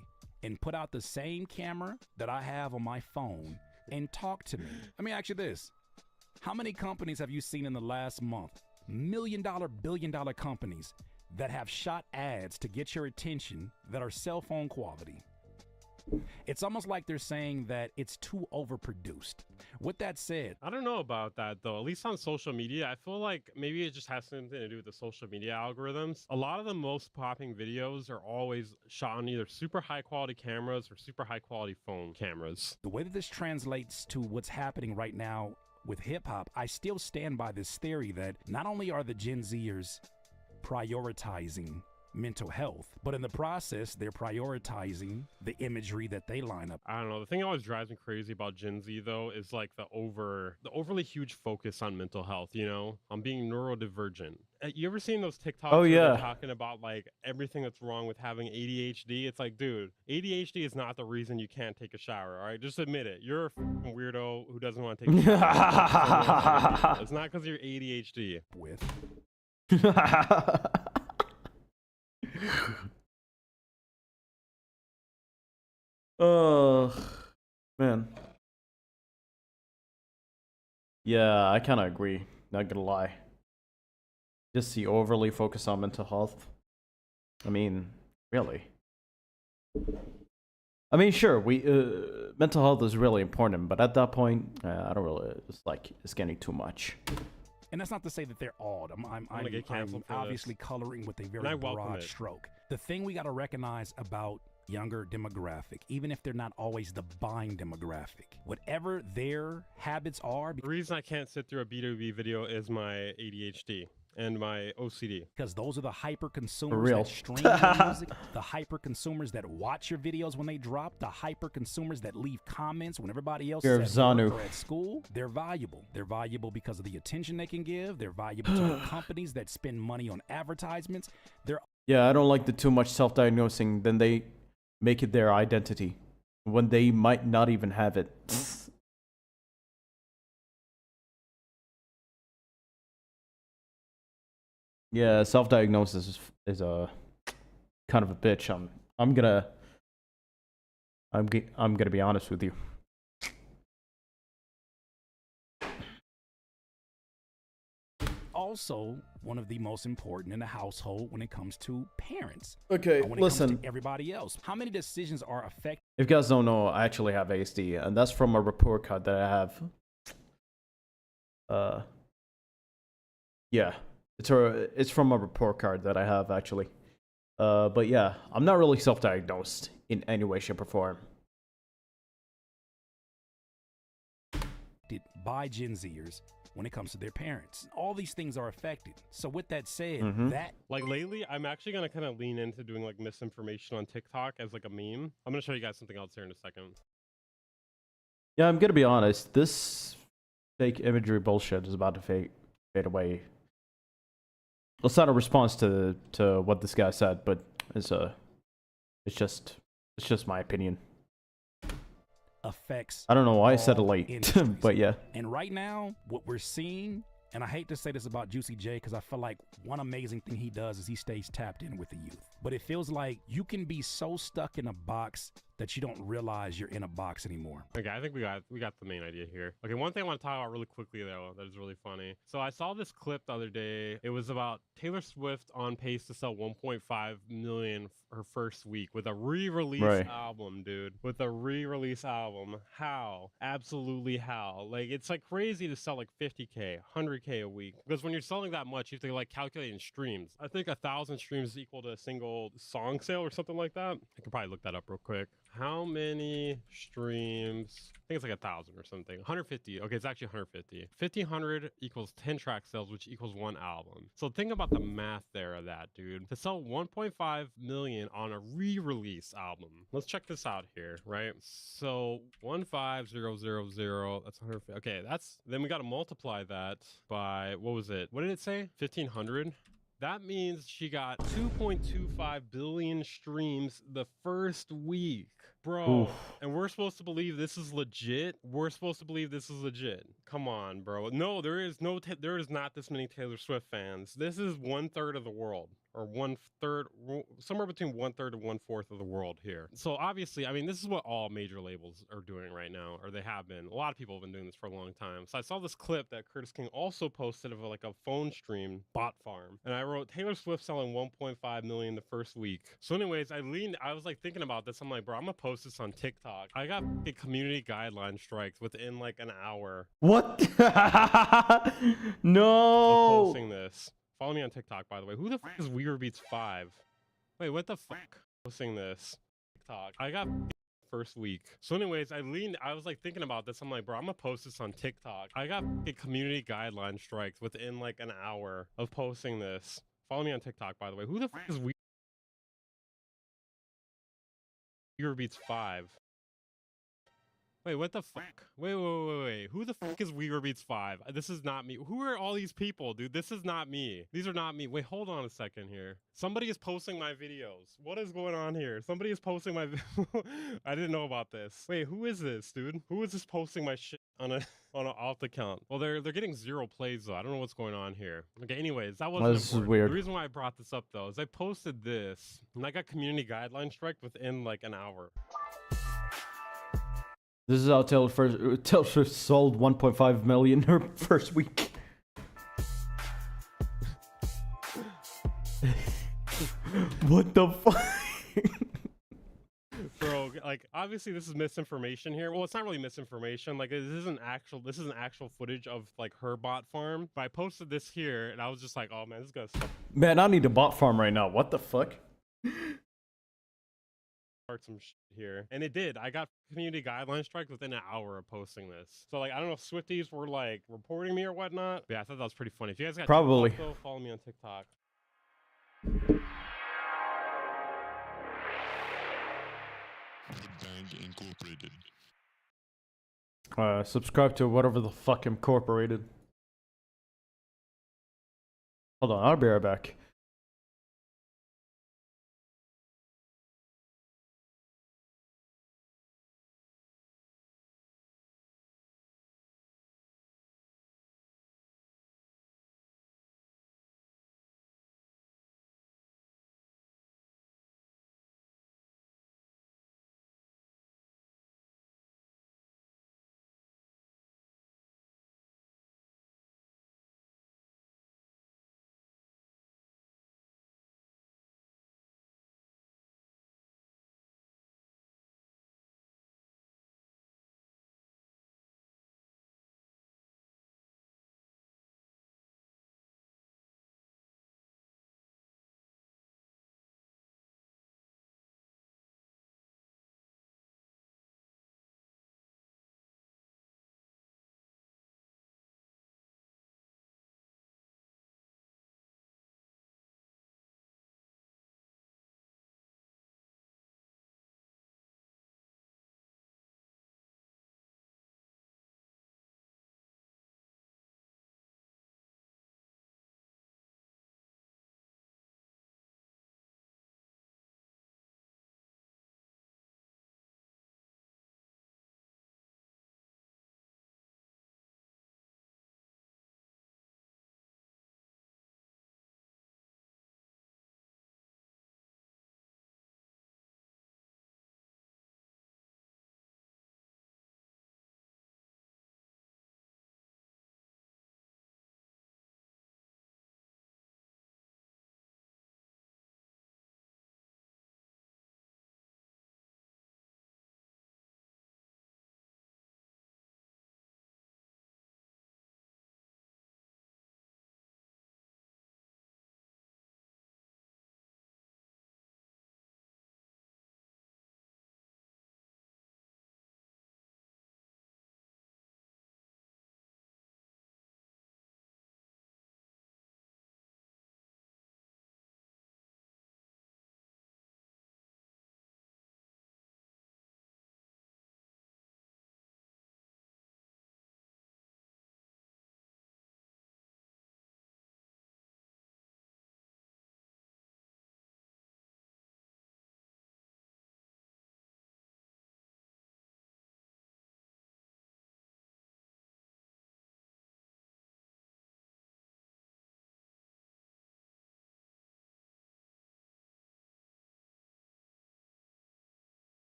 and put out the same camera that I have on my phone and talk to me. Let me ask you this. How many companies have you seen in the last month? $1 million, billion-dollar companies that have shot ads to get your attention that are cell phone quality. It's almost like they're saying that it's too overproduced. With that said, I don't know about that though. At least on social media, I feel like maybe it just has something to do with the social media algorithms. A lot of the most popping videos are always shot on either super high quality cameras or super high quality phone cameras. the way that this translates to what's happening right now with hip hop, I still stand by this theory that not only are the Gen Zers prioritizing mental health, but in the process, they're prioritizing the imagery that they line up. I don't know. The thing that always drives me crazy about Gen Z though is like the overly huge focus on mental health, you know, on being neurodivergent. You ever seen those TikToks Oh, where yeah. they're talking about like everything that's wrong with having ADHD? It's like, dude, ADHD is not the reason you can't take a shower, all right? Just admit it. You're a f***ing weirdo who doesn't want to take a shower. It's not because you're ADHD. With Oh, man. Yeah, I kind of agree. Not gonna lie. Just the overly focus on mental health. I mean, really. I mean, sure, mental health is really important, but at that point, I don't really. It's like it's getting too much. And that's not to say that they're odd. I'm gonna get canceled for this. obviously coloring with a I very welcome broad it. stroke. The thing we got to recognize about younger demographic, even if they're not always the buying demographic, whatever their habits are, The reason I can't sit through a B2B video is my ADHD and my OCD. because those are the hyper For consumers real. that stream your music, the hyper consumers that watch your videos when they drop, the hyper consumers that leave comments when everybody else Fear is of at Zanu. work or at school. They're valuable. They're valuable because of the attention they can give. They're valuable to the companies that spend money on advertisements. They're Yeah, I don't like the too much self-diagnosing. Then they make it their identity when they might not even have it. Yeah, self-diagnosis is a kind of a bitch. I'm gonna be honest with you. also one of the most important in the household when it comes to parents. Okay, or when it listen. comes to everybody else. How many decisions are affected? If you guys don't know, I actually have ASD, and that's from a report card that I have. Yeah, it's from a report card that I have actually. But yeah, I'm not really self-diagnosed in any way, shape, or form. By Gen Zers when it comes to their parents. All these things are affected. So with that said, Mhm. that Like lately, I'm actually gonna kind of lean into doing like misinformation on TikTok as like a meme. I'm gonna show you guys something else here in a second. Yeah, I'm gonna be honest. This fake imagery bullshit is about to fade away. It's not a response to what this guy said, but it's just my opinion. affects I don't know why I said it all late, industries. but yeah. And right now, what we're seeing, and I hate to say this about Juicy J because I feel like one amazing thing he does is he stays tapped in with the youth. But it feels like you can be so stuck in a box that you don't realize you're in a box anymore. Okay, I think we got the main idea here. Okay, one thing I want to talk about really quickly though that is really funny. So I saw this clip the other day. It was about Taylor Swift on pace to sell 1.5 million her first week with a re-release album, dude. With a re-release album. How? Absolutely how? Like, it's like crazy to sell like 50K, 100K a week. Because when you're selling that much, you have to like calculate in streams. I think 1,000 streams is equal to a single song sale or something like that. I can probably look that up real quick. How many streams? I think it's like 1,000 or something. 150. Okay, it's actually 150. 1,500 equals 10 track sales, which equals 1 album. So think about the math there of that, dude. To sell 1.5 million on a re-release album. Let's check this out here, right? So 15000. That's 150. Okay, then we got to multiply that by, what was it? What did it say? 1,500. That means she got 2.25 billion streams the first week. Bro, Oof. and we're supposed to believe this is legit? We're supposed to believe this is legit. Come on, bro. No, there is not this many Taylor Swift fans. This is 1/3 of the world. Or 1/3, somewhere between 1/3 and 1/4 of the world here. So obviously, I mean, this is what all major labels are doing right now, or they have been. A lot of people have been doing this for a long time. So I saw this clip that Curtis King also posted of like a phone stream bot farm. And I wrote, Taylor Swift selling 1.5 million the first week. So anyways, I was like thinking about this. I'm like, bro, I'm gonna post this on TikTok. I got a community guideline strikes within like an hour. What? Of No. posting this. Follow me on TikTok, by the way. Who the fuck is WeWerBeats5? Wait, what the fuck? Posting this. TikTok. I got first week. So anyways, I was like thinking about this. I'm like, bro, I'm gonna post this on TikTok. I got a community guideline strikes within like an hour of posting this. Follow me on TikTok, by the way. Who the fuck is WeWerBeats5? Wait, what the fuck? Wait. Who the fuck is WeWerBeats5? This is not me. Who are all these people, dude? This is not me. These are not me. Wait, hold on a second here. Somebody is posting my videos. What is going on here? Somebody is posting my I didn't know about this. Wait, who is this, dude? Who is this posting my shit on an alt account? Well, they're getting 0 plays though. I don't know what's going on here. Okay, anyways, that wasn't This is important. weird. The reason why I brought this up though is I posted this and I got community guideline strike within like an hour. This is how Taylor Swift sold 1.5 million her first week. What the fuck? Bro, like obviously this is misinformation here. Well, it's not really misinformation. Like this isn't actual footage of like her bot farm. But I posted this here and I was just like, oh man, this is gonna Man, I need a bot farm right now. What the fuck? start some shit here. And it did. I got community guideline strike within an hour of posting this. So like I don't know if Swifties were like reporting me or whatnot. But yeah, I thought that was pretty funny. If you guys got Probably. TikTok, though, follow me on TikTok. Incorporated. Subscribe to whatever the fuck Incorporated. Hold on, I'll be right back.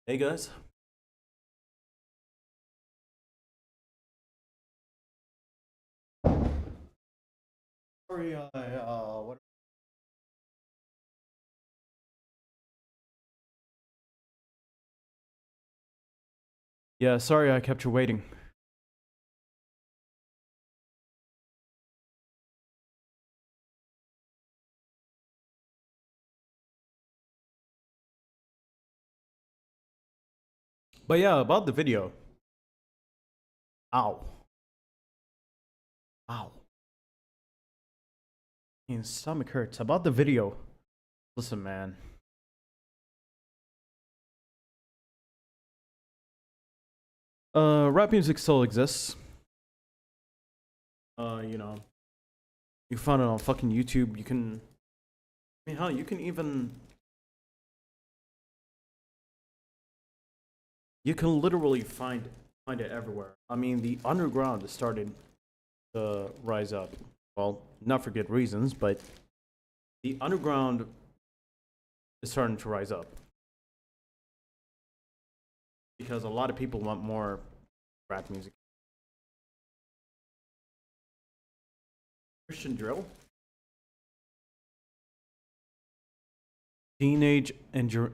Hey guys. Sorry, what? Yeah, sorry I kept you waiting. But yeah, about the video. Ow. Ow. My stomach hurts. About the video. Listen, man. Rap music still exists. You know, you find it on fucking YouTube. You can, I mean, hell, you can even, you can literally find it everywhere. I mean, the underground has started to rise up. Well, not for good reasons, but the underground is starting to rise up because a lot of people want more rap music. Christian drill, teenage engineering.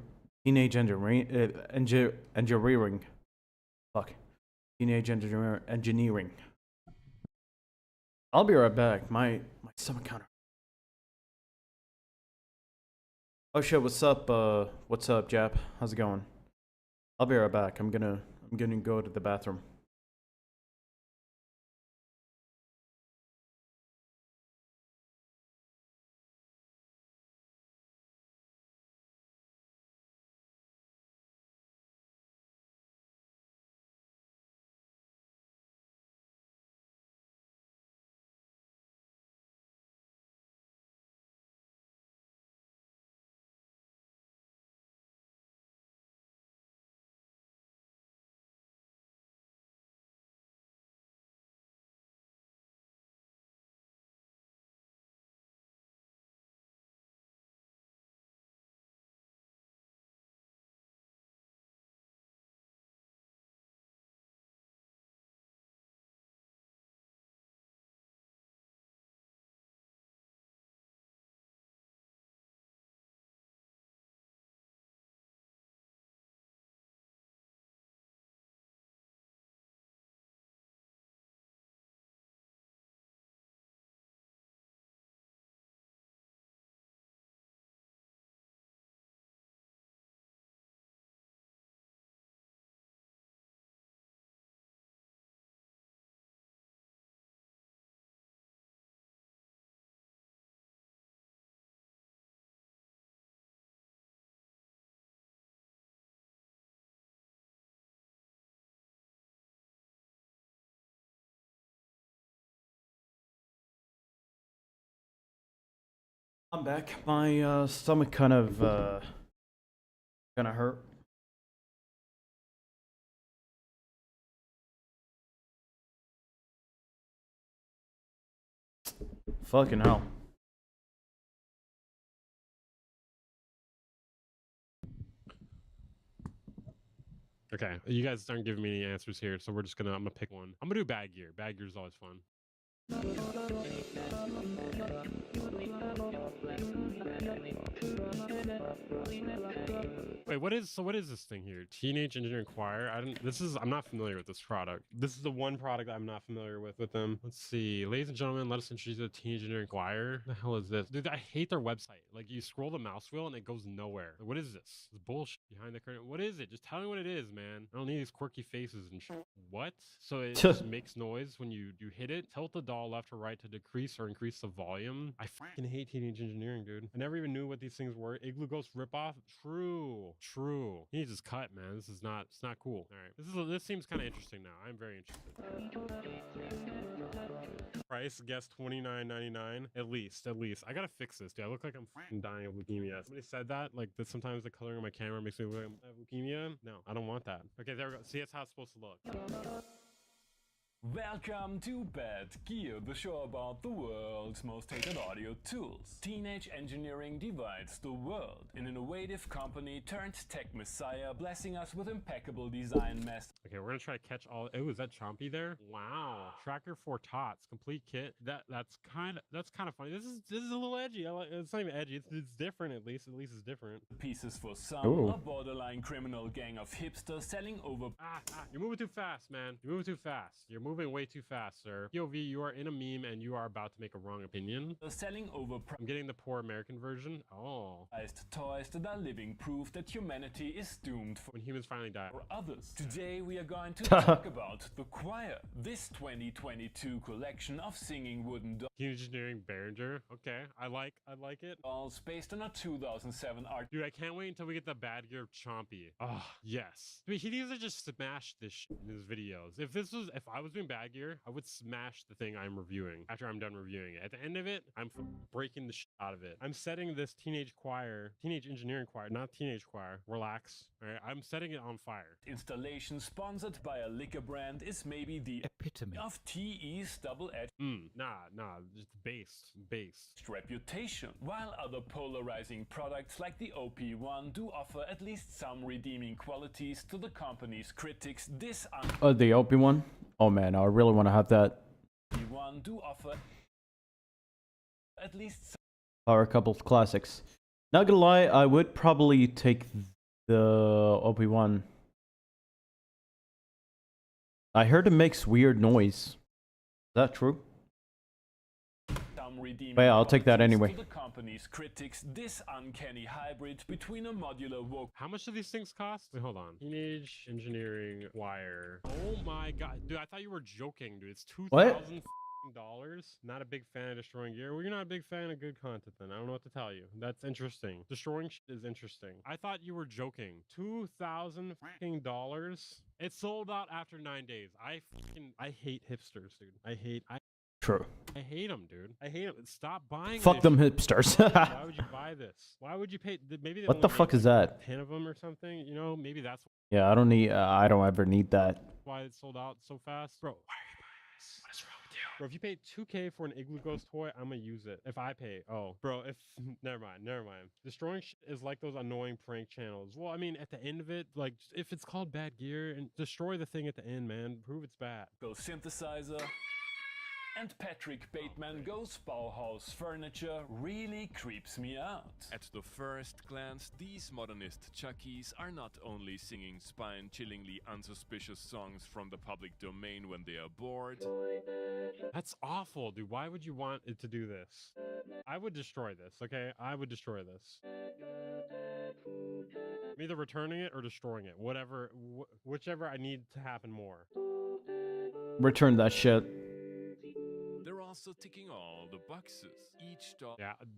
Fuck, teenage engineering. I'll be right back. My stomach counter. Oh shit! What's up? What's up, Jap? How's it going? I'll be right back. I'm gonna go to the bathroom. I'm back. My stomach kind of hurt. Fucking hell. Okay, you guys aren't giving me any answers here, so I'm gonna pick one. I'm gonna do bad gear. Bad gear is always fun. Wait, what is this thing here? Teenage Engineering Choir? I'm not familiar with this product. This is the one product I'm not familiar with them. Let's see. Ladies and gentlemen, let us introduce you to Teenage Engineering Choir. What the hell is this? Dude, I hate their website. Like, you scroll the mouse wheel and it goes nowhere. What is this? This bullshit behind the curtain. What is it? Just tell me what it is, man. I don't need these quirky faces and shit. What? So it just makes noise when you hit it? Tilt the doll left or right to decrease or increase the volume. I fucking hate Teenage Engineering, dude. I never even knew what these things were. Igloo Ghost ripoff? True. He needs his cut, man. It's not cool. All right. This seems kind of interesting now. I'm very interested. Price, guess $29.99. At least. I gotta fix this, dude. I look like I'm fucking dying of leukemia. Somebody said that, like, that sometimes the coloring of my camera makes me look like I have leukemia. No, I don't want that. Okay, there we go. See, that's how it's supposed to look. Welcome to Bad Gear, the show about the world's most hated audio tools. Teenage engineering divides the world. An innovative company turned tech messiah, blessing us with impeccable design mess. Okay, we're gonna try to catch all. Oh, is that Chompy there? Wow, tracker for tots, complete kit. That's kind of funny. This is a little edgy. It's not even edgy. It's different at least. At least it's different. Pieces for some, Ooh. a borderline criminal gang of hipsters selling over. You're moving too fast, man. You're moving too fast. You're moving way too fast, sir. POV, you are in a meme and you are about to make a wrong opinion. Selling over. I'm getting the poor American version. Oh. Toys that are living proof that humanity is doomed for when humans finally die. Or others. Today we are going to talk about The Choir, this 2022 collection of singing wooden dolls. Teenage Engineering Behringer. Okay, I like it. Dolls based on a 2007 art. Dude, I can't wait until we get the Bad Gear of Chompy. Oh, yes. I mean, he needs to just smash this shit in his videos. If I was doing Bad Gear, I would smash the thing I'm reviewing after I'm done reviewing it. At the end of it, I'm breaking the shit out of it. I'm setting this Teenage Engineering Choir, not Teenage Choir. Relax. All right, I'm setting it on fire. Installation sponsored by a liquor brand is maybe the epitome of TE's double-edged Nah, just based reputation. While other polarizing products like the OP1 do offer at least some redeeming qualities to the company's critics, this The OP one? Oh man, I really want to have that. OP1 do offer at least some Power couple classics. Not gonna lie, I would probably take the OP1. I heard it makes weird noise. Is that true? But yeah, I'll take that anyway. To the company's critics, this uncanny hybrid between a modular vocal. How much do these things cost? Wait, hold on. Teenage Engineering Wire. Oh my god. Dude, I thought you were joking, dude. It's $2,000. Not a big fan of destroying gear. Well, you're not a big fan of good content then. I don't know what to tell you. That's interesting. Destroying shit is interesting. I thought you were joking. $2,000. It sold out after 9 days. I hate hipsters, dude. True. I hate them, dude. I hate them. Stop buying. Fuck them hipsters. Why would you buy this? Why would you pay? Maybe they What the fuck is that? 10 of them or something. You know, maybe that's Yeah, I don't need. I don't ever need that. why it sold out so fast, bro. Why are you buying this? What is wrong with you, bro? If you pay $2K for an Igloo Ghost toy, I'm gonna use it. If I pay, bro. If never mind. Destroying shit is like those annoying prank channels. Well, I mean, at the end of it, like if it's called Bad Gear, and destroy the thing at the end, man. Prove it's bad. Go synthesizer. And Patrick Bateman Goes Bauhaus Furniture really creeps me out. At the first glance, these modernist Chuckies are not only singing spine-chillingly unsuspicious songs from the public domain when they are bored. That's awful, dude. Why would you want it to do this? I would destroy this, okay? I would destroy this. I'm either returning it or destroying it. Whatever, whichever I need to happen more. Return that shit. They're also ticking all the boxes. Each doll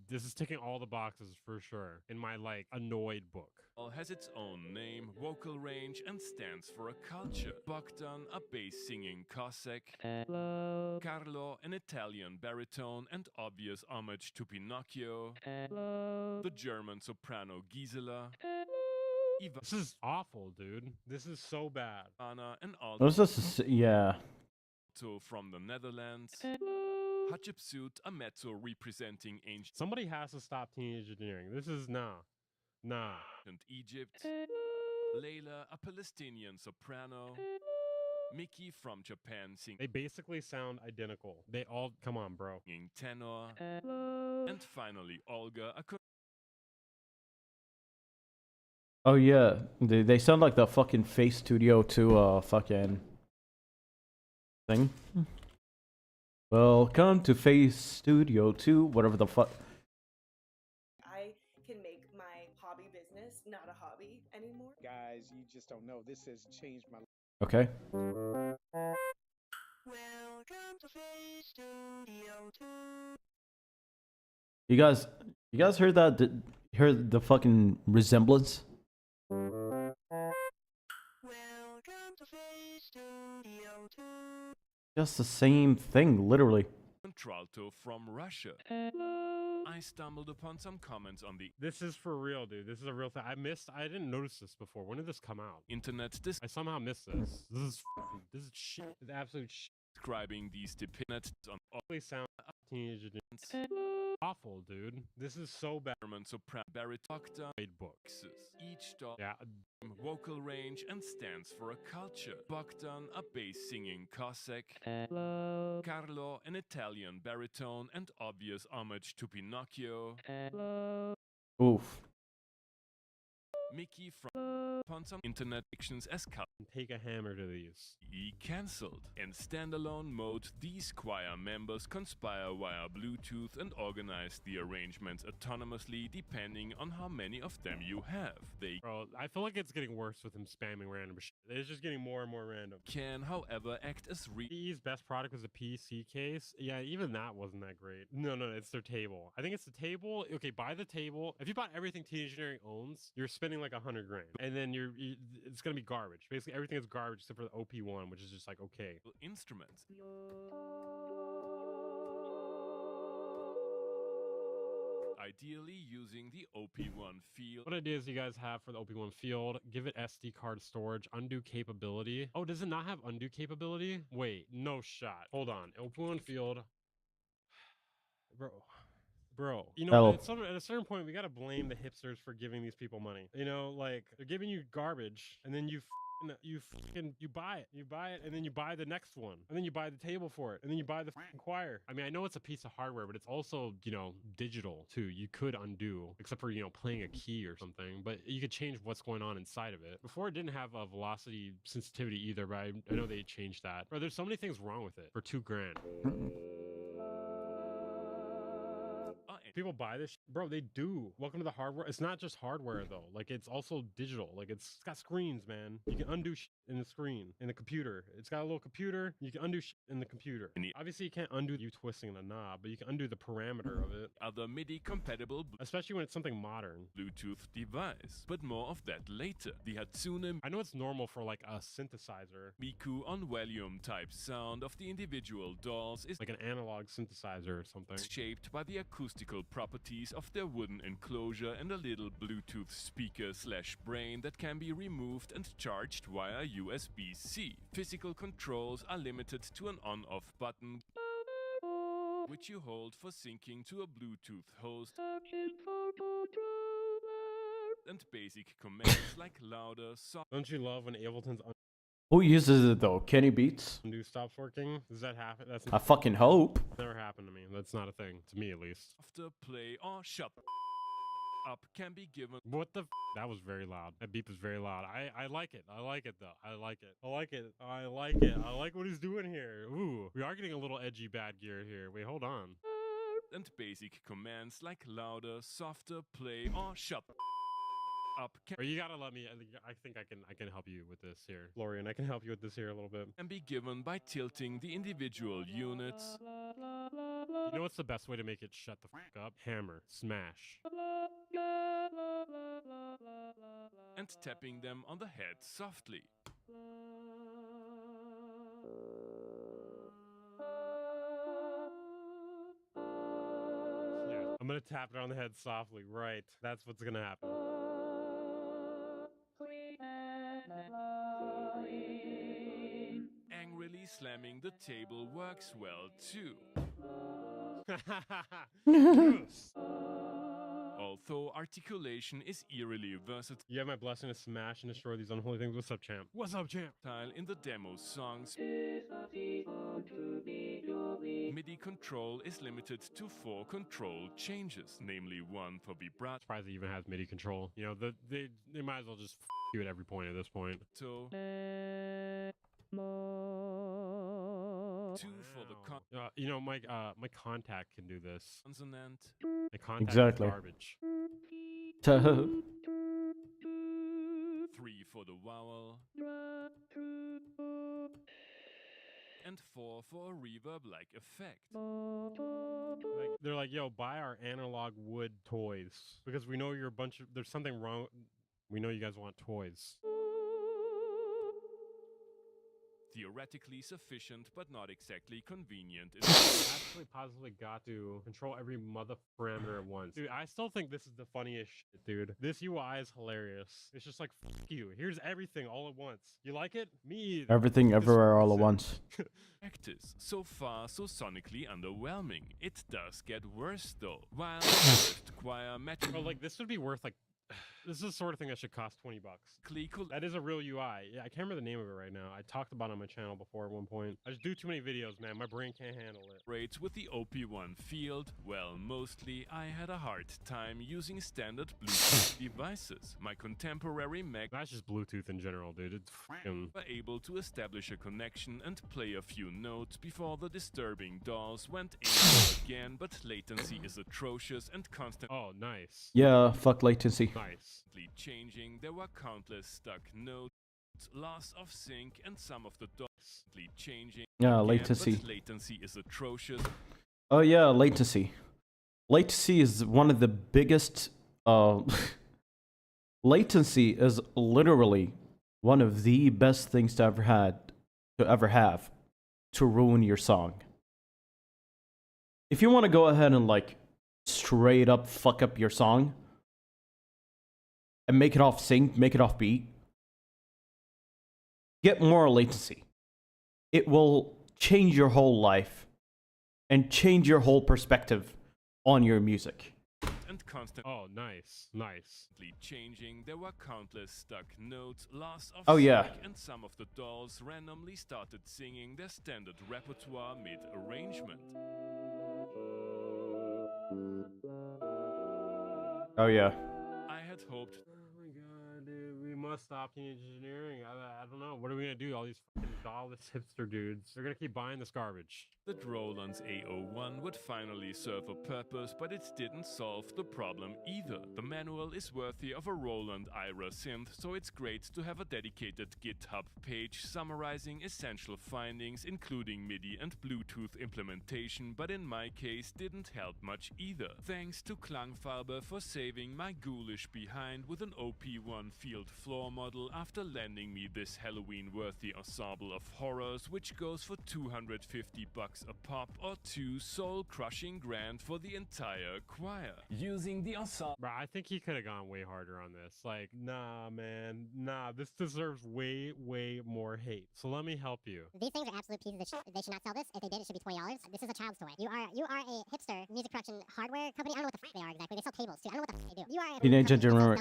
this is ticking all the boxes for sure in my like annoyed book. Has its own name, vocal range, and stands for a culture. Bogdan, a bass-singing Cossack. Hello. Carlo, an Italian baritone and obvious homage to Pinocchio. Hello. The German soprano Gisela. This is awful, dude. This is so bad. Anna and all. Yeah. From the Netherlands. Hatshepsut, a mezzo representing ancient. Somebody has to stop teenage engineering. This is nah. And Egypt. Layla, a Palestinian soprano. Mickey from Japan singing. They basically sound identical. They all come on, bro. Tenor. And finally, Olga, a. Oh yeah, they sound like the fucking Face Studio 2 fucking thing. Welcome to Face Studio 2, whatever the fuck. I can make my hobby business not a hobby anymore. Guys, you just don't know. This has changed my life. Okay. Welcome to Face Studio 2. You guys heard that? Heard the fucking resemblance? Welcome to Face Studio 2. Just the same thing, literally. Contralto from Russia. I stumbled upon some comments on the. This is for real, dude. This is a real thing. I didn't notice this before. When did this come out? Internet. I somehow missed this. This is shit. It's absolute shit. Describing these depictions on They sound teenage awful, dude. This is so bad. Soprano baritone books. Each dog vocal range and stands for a culture. Bogdan, a bass singing Cossack. Carlo, an Italian baritone and obvious homage to Pinocchio. Oof. Mickey from upon some internet fictions as take a hammer to these. He cancelled. In standalone mode, these choir members conspire via Bluetooth and organize the arrangements autonomously depending on how many of them you have. They I feel like it's getting worse with him spamming random shit. It's just getting more and more random. Can, however, act as PE's best product was a PC case. Yeah, even that wasn't that great. No, it's their table. I think it's the table. Okay, buy the table. If you bought everything Teenage Engineering owns, you're spending like $100 grand, and then it's gonna be garbage. Basically, everything is garbage except for the OP1, which is just like okay. Instruments. Ideally using the OP1 field. What ideas you guys have for the OP1 field? Give it SD card storage, undo capability. Oh, does it not have undo capability? Wait, no shot. Hold on, OP1 field. Bro, you know, at a certain point, we gotta blame the hipsters for giving these people money. You know, like they're giving you garbage, and then you buy it, and then you buy the next one, and then you buy the table for it, and then you buy the choir. I mean, I know it's a piece of hardware, but it's also, you know, digital too. You could undo, except for, you know, playing a key or something, but you could change what's going on inside of it. Before, it didn't have a velocity sensitivity either, but I know they changed that. Bro, there's so many things wrong with it for $2 grand. People buy this bro, they do. Welcome to the hardware. It's not just hardware though, like it's also digital. Like it's got screens, man. You can undo in the screen, in the computer. It's got a little computer. You can undo in the computer. Obviously you can't undo you twisting the knob, but you can undo the parameter of it. Other MIDI compatible, especially when it's something modern, Bluetooth device, but more of that later. The Hatsune, I know it's normal for like a synthesizer. Miku on volume type sound of the individual dolls is like an analog synthesizer or something, shaped by the acoustical properties of their wooden enclosure and a little Bluetooth speaker / brain that can be removed and charged via USB-C. Physical controls are limited to an on-off button, which you hold for syncing to a Bluetooth host, and basic commands like louder, soft. Don't you love when Ableton's Who uses it though? Kenny Beats? Undo stops working? Does that happen? That's I fucking hope. Never happened to me. That's not a thing. To me, at least. After play or shut up can be given. What the that was very loud. That beep is very loud. I like it. I like it though. I like it. I like it. I like it. I like what he's doing here. Ooh, we are getting a little edgy bad gear here. Wait, hold on. And basic commands like louder, softer, play or shut up. Or you gotta let me. I think I can help you with this here, Florian. I can help you with this here a little bit. Can be given by tilting the individual units. You know what's the best way to make it shut the fuck up? Hammer, smash, and tapping them on the head softly. Yeah, I'm gonna tap it on the head softly. Right, that's what's gonna happen. Angrily slamming the table works well too. Although articulation is eerily versatile. You have my blessing to smash and destroy these unholy things. What's up, champ? What's up, champ? In the demo songs, MIDI control is limited to 4 control changes, namely 1 for vibrato. Surprised it even has MIDI control. You know, they might as well just you at every point at this point. 2 for the you know, my contact can do this. Consonant. My contact exactly. is garbage. 3 for the vowel. And 4 for a reverb-like effect. They're like, yo, buy our analog wood toys because we know you're a bunch of. There's something wrong. We know you guys want toys. theoretically sufficient but not exactly convenient. I actually positively got to control every mother parameter at once. Dude, I still think this is the funniest shit, dude. This UI is hilarious. It's just like, fuck you. Here's everything all at once. You like it? Me either. Everything, everywhere, all at once. Practice. So far, so sonically underwhelming. It does get worse though. While First Choir Metal. Oh, like this would be worth like. This is the sort of thing that should cost $20. That is a real UI. Yeah, I can't remember the name of it right now. I talked about it on my channel before at one point. I just do too many videos, man. My brain can't handle it. Rates with the OP1 field, well, mostly I had a hard time using standard Bluetooth devices. My contemporary Mac That's just Bluetooth in general, dude. It's fucking... were able to establish a connection and play a few notes before the disturbing DAWs went AWOL again, but latency is atrocious and constant. Oh, nice. Yeah, fuck latency. Nice. Changing, there were countless stuck notes, loss of sync, and some of the DAWs changing. Yeah, again, latency. but latency is atrocious. Oh yeah, latency. Latency is one of the biggest. Latency is literally one of the best things to ever have to ruin your song. If you want to go ahead and like straight up fuck up your song and make it off sync, make it off beat, get more latency. It will change your whole life and change your whole perspective on your music. And constant. Oh, nice, nice. Changing, there were countless stuck notes, loss of Oh, yeah. sync, and some of the dolls randomly started singing their standard repertoire mid-arrangement. Oh yeah. I had hoped. Oh my god, dude. We must stop teenage engineering. I don't know. What are we gonna do? All these fucking dolless hipster dudes. They're gonna keep buying this garbage. That Roland's A01 would finally serve a purpose, but it didn't solve the problem either. The manual is worthy of a Roland IRA synth, so it's great to have a dedicated GitHub page summarizing essential findings, including MIDI and Bluetooth implementation, but in my case didn't help much either. Thanks to Klangfarbe for saving my ghoulish behind with an OP1 field floor model after lending me this Halloween-worthy ensemble of horrors, which goes for $250 a pop or two soul-crushing grand for the entire choir. Using the ensemble. Bro, I think he could have gone way harder on this. Like, nah, man. Nah, this deserves way, way more hate. So let me help you. These things are absolute pieces of shit. They should not sell this. If they did, it should be $20. This is a child's toy. You are a hipster music production hardware company. I don't know what the fuck they are exactly. They sell cables too. I don't know what the fuck they do. You are a Teenage engineering.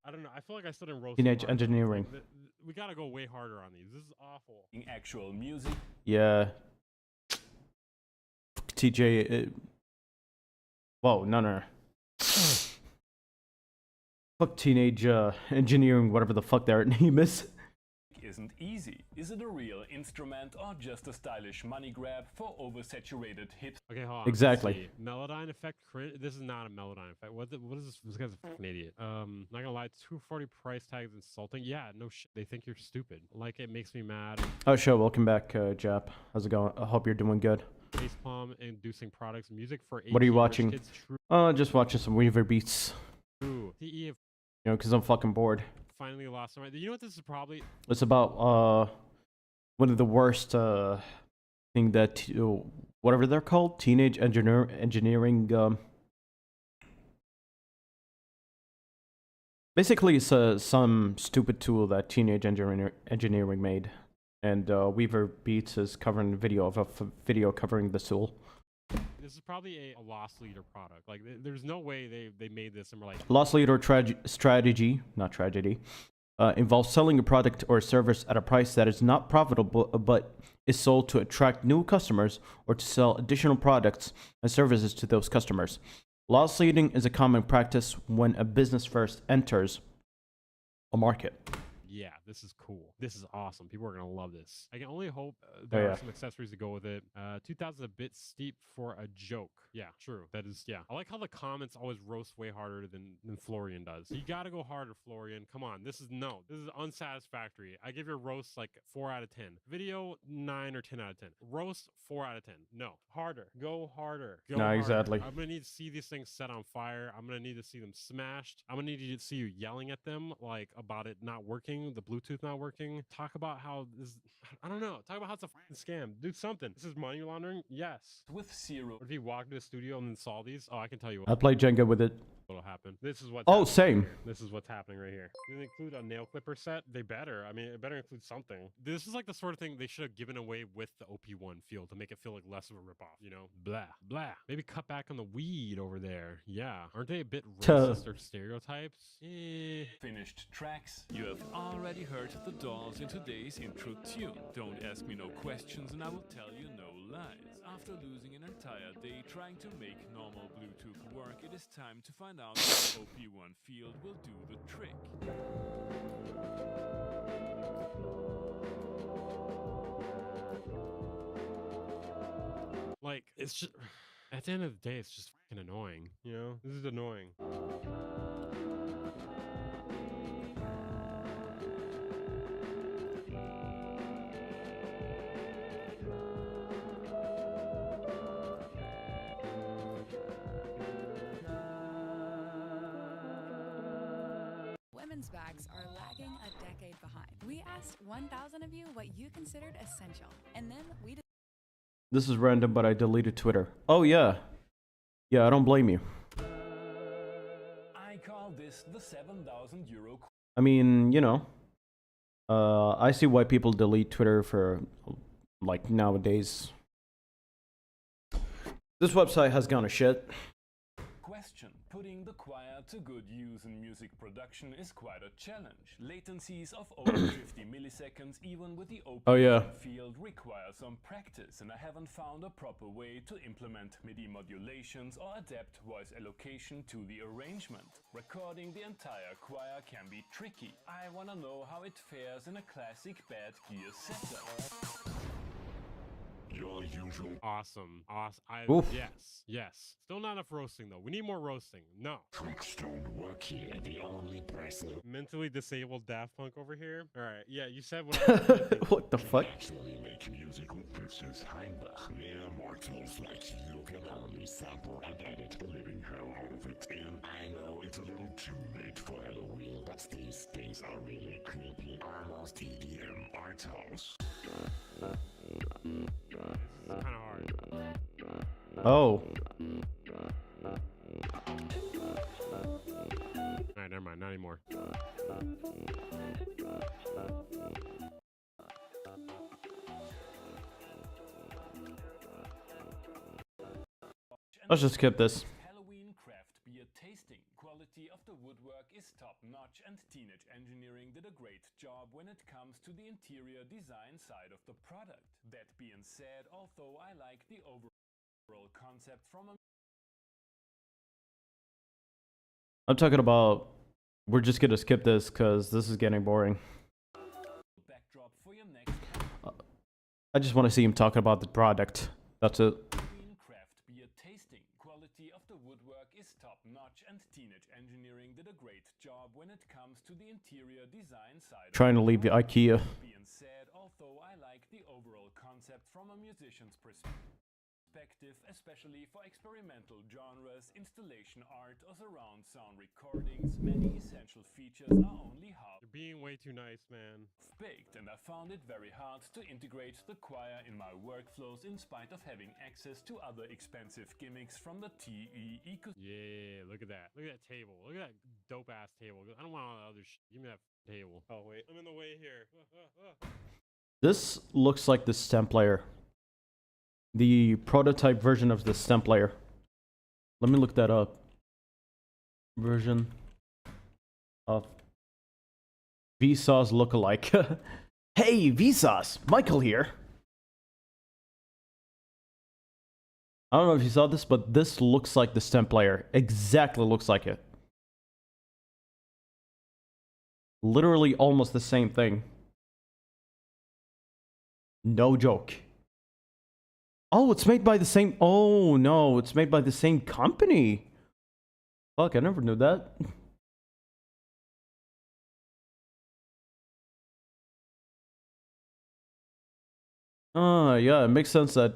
I don't know. I feel like I still didn't roast Teenage too hard. engineering. We gotta go way harder on these. This is awful. Actual music. Yeah. TJ. Whoa, no. Fuck teenage engineering, whatever the fuck their name is. Isn't easy. Is it a real instrument or just a stylish money grab for oversaturated hips? Okay, hold on. Exactly. Melodyne effect. This is not a Melodyne effect. What is this? This guy's a fucking idiot. Not gonna lie. $240 price tags insulting. Yeah, no shit. They think you're stupid. Like, it makes me mad. Oh, sure. Welcome back, Jap. How's it going? I hope you're doing good. Facepalm inducing products. Music for What are you 18 rich watching? kids. Just watching some Weaver beats. True. TE You know, because I'm fucking bored. finally lost my. You know what this is probably? It's about one of the worst thing that whatever they're called, teenage engineering. Basically, it's some stupid tool that teenage engineering made, and Weaver Beats is covering video of a video covering the tool. This is probably a loss leader product. Like, there's no way they made this and were like. Loss leader strategy, not tragedy, involves selling a product or service at a price that is not profitable, but is sold to attract new customers or to sell additional products and services to those customers. Loss leading is a common practice when a business first enters a market. Yeah, this is cool. This is awesome. People are going to love this. I can only hope there are some accessories to go with it. 2000 is a bit steep for a joke. Yeah, true. That is, yeah. I like how the comments always roast way harder than Florian does. You got to go harder, Florian. Come on. This is unsatisfactory. I give your roast like 4 out of 10. Video, 9 or 10 out of 10. Roast, 4 out of 10. No. Harder. Go harder. Go harder. Exactly. I'm going to need to see these things set on fire. I'm going to need to see them smashed. I'm going to need to see you yelling at them like about it not working. working, the Bluetooth not working. Talk about how this, I don't know. Talk about how it's a fucking scam. Do something. This is money laundering? Yes. With zero. What if you walk into the studio and then saw these? Oh, I can tell you I play Jenga with it. what'll happen. This is what's Oh, happening same. right here. This is what's happening right here. Do they include a nail clipper set? They better. I mean, it better include something. This is like the sort of thing they should have given away with the OP1 field to make it feel like less of a ripoff, you know? Blah, blah. Maybe cut back on the weed over there. Yeah. Aren't they a bit racist or stereotypes? Finished tracks. You have already heard the dolls in today's intro tune. Don't ask me no questions and I will tell you no lies. After losing an entire day trying to make normal Bluetooth work, it is time to find out if the OP1 field will do the trick. Like, it's just, at the end of the day, it's just fucking annoying, you know? This is annoying. Women's bags are lagging a decade behind. We asked 1,000 of you what you considered essential, and then we This is random, but I deleted Twitter. Oh, yeah. Yeah, I don't blame you. I call this the 7,000 euro. I mean, you know, I see why people delete Twitter for, like, nowadays. This website has gone to shit. Question. Putting the choir to good use in music production is quite a challenge. Latencies of over 50 milliseconds even with the open field require some practice, and I haven't found a proper way to implement MIDI modulations or adapt voice allocation to the arrangement. Recording the entire choir can be tricky. I wanna know how it fares in a classic bad gear setup. Your usual. Awesome. Oof. Yes. Still not enough roasting, though. We need more roasting. No. Tricks don't work here. The only person Mentally disabled Daft Punk over here. All right. Yeah, you said what I was What the fuck? actually make music with Princess Heimbach. Mere mortals like you can only sample and edit the living hell out of it. And I know it's a little too late for Halloween, but these things are really creepy. Almost EDM art house. kind of hard. Oh. Alright, never mind. Not anymore. Let's just skip this. Halloween craft beer tasting. Quality of the woodwork is top notch, and Teenage Engineering did a great job when it comes to the interior design side of the product. That being said, although I like the overall concept from a I'm talking about, we're just gonna skip this because this is getting boring. backdrop for your next I just want to see him talking about the product. That's it. Halloween craft beer tasting. Quality of the woodwork is top notch, and Teenage Engineering did a great job when it comes to the interior design side. Trying to leave the IKEA. Being said, although I like the overall concept from a musician's perspective, especially for experimental genres, installation art, or surround sound recordings, many essential features are only half You're being way too nice, man. baked, and I found it very hard to integrate the choir in my workflows in spite of having access to other expensive gimmicks from the TE ecosystem. Yeah, look at that. Look at that table. Look at that dope ass table. I don't want all that other shit. Give me that table. Oh, wait. I'm in the way here. This looks like the stem player. The prototype version of the stem player. Let me look that up. Version of Vsauce lookalike. Hey, Vsauce! Michael here. I don't know if you saw this, but this looks like the stem player. Exactly looks like it. Literally almost the same thing. No joke. Oh, it's made by the same... Oh, no. It's made by the same company. Fuck, I never knew that. Yeah, it makes sense that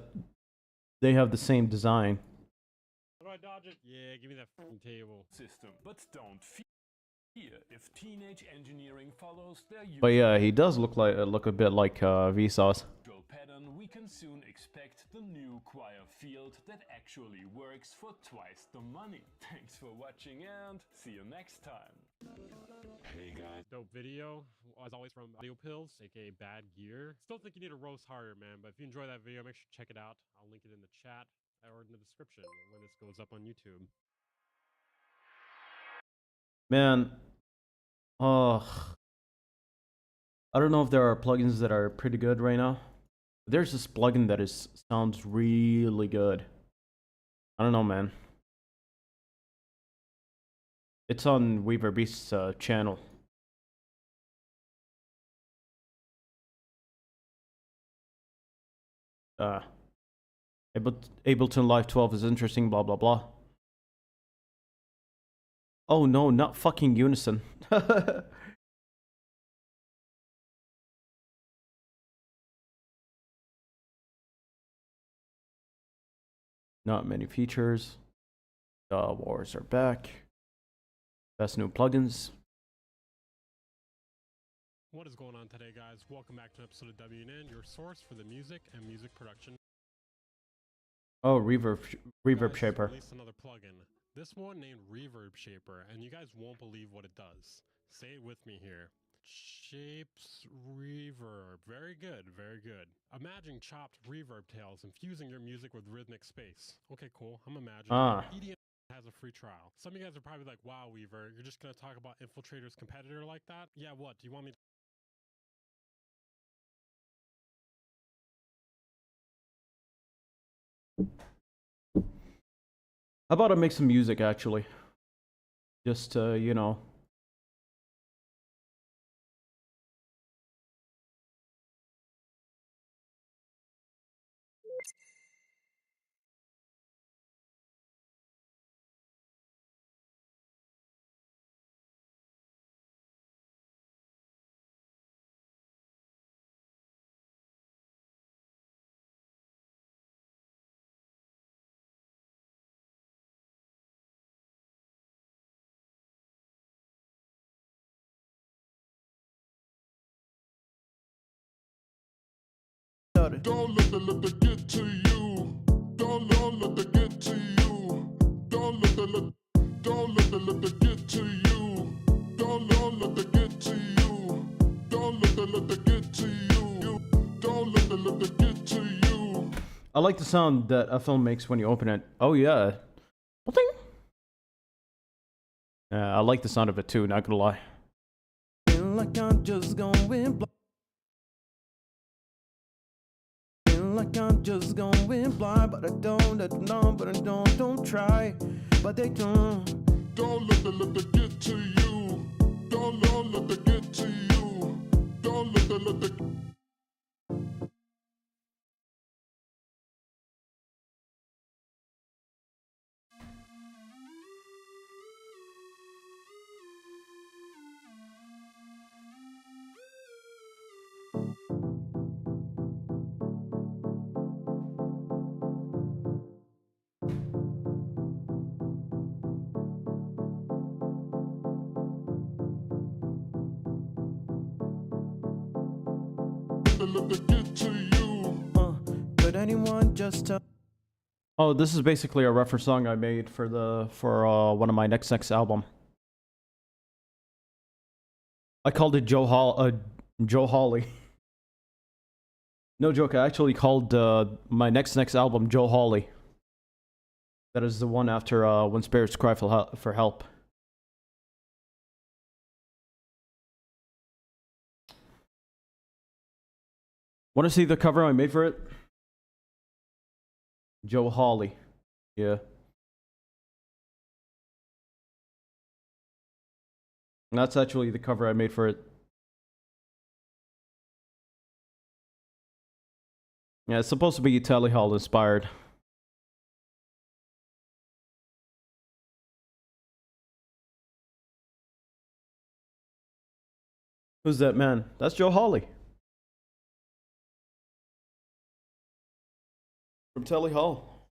they have the same design. How do I dodge it? Yeah, give me that fucking table. But don't fear, If teenage engineering follows their But yeah, he does look a bit like Vsauce. usual pattern, we can soon expect the new choir field that actually works for twice the money. Thanks for watching and see you next time. Hey guys. Dope video, as always, from Audio Pills, aka Bad Gear. Still think you need to roast harder, man, but if you enjoy that video, make sure to check it out. I'll link it in the chat or in the description when this goes up on YouTube. Man, oh, I don't know if there are plugins that are pretty good right now. There's this plugin that sounds really good. I don't know, man. It's on Weaver Beast's channel. Ableton Live 12 is interesting, blah blah blah. Oh no, not fucking Unison. Not many features. Wars are back. Best new plugins. What is going on today, guys? Welcome back to an episode of WNN, your source for the music and music production. Oh, Reverb Shaper. Released another plugin. This one named Reverb Shaper, and you guys won't believe what it does. Say it with me here. Shapes reverb. Very good, very good. Imagine chopped reverb tails infusing your music with rhythmic space. Okay, cool. I'm imagining. EDM has a free trial. Some of you guys are probably like, wow, Weaver, you're just going to talk about Infiltrator's competitor like that? Yeah, what? Do you want me to? How about I make some music, actually? Just, you know. Don't let the get to you. Don't let the get to you. Don't let the get to you. Don't let the get to you. Don't let the get to you. Don't let the get to you. I like the sound that a film makes when you open it. Oh yeah. Ding. Yeah, I like the sound of it too, not gonna lie. Feel like I'm just going blind. Feel like I'm just going blind, but I don't try. But they don't. Don't let the get to you. Don't let the get to you. Don't let the get to you. Could anyone just tell? Oh, this is basically a reference song I made for one of my next album. I called it Joe Hawley. No joke, I actually called my next album Joe Hawley. That is the one after When Spirits Cry for Help. Want to see the cover I made for it? Joe Hawley. Yeah. And that's actually the cover I made for it. Yeah, it's supposed to be Tally Hall inspired. Who's that man? That's Joe Hawley. From Tally Hall.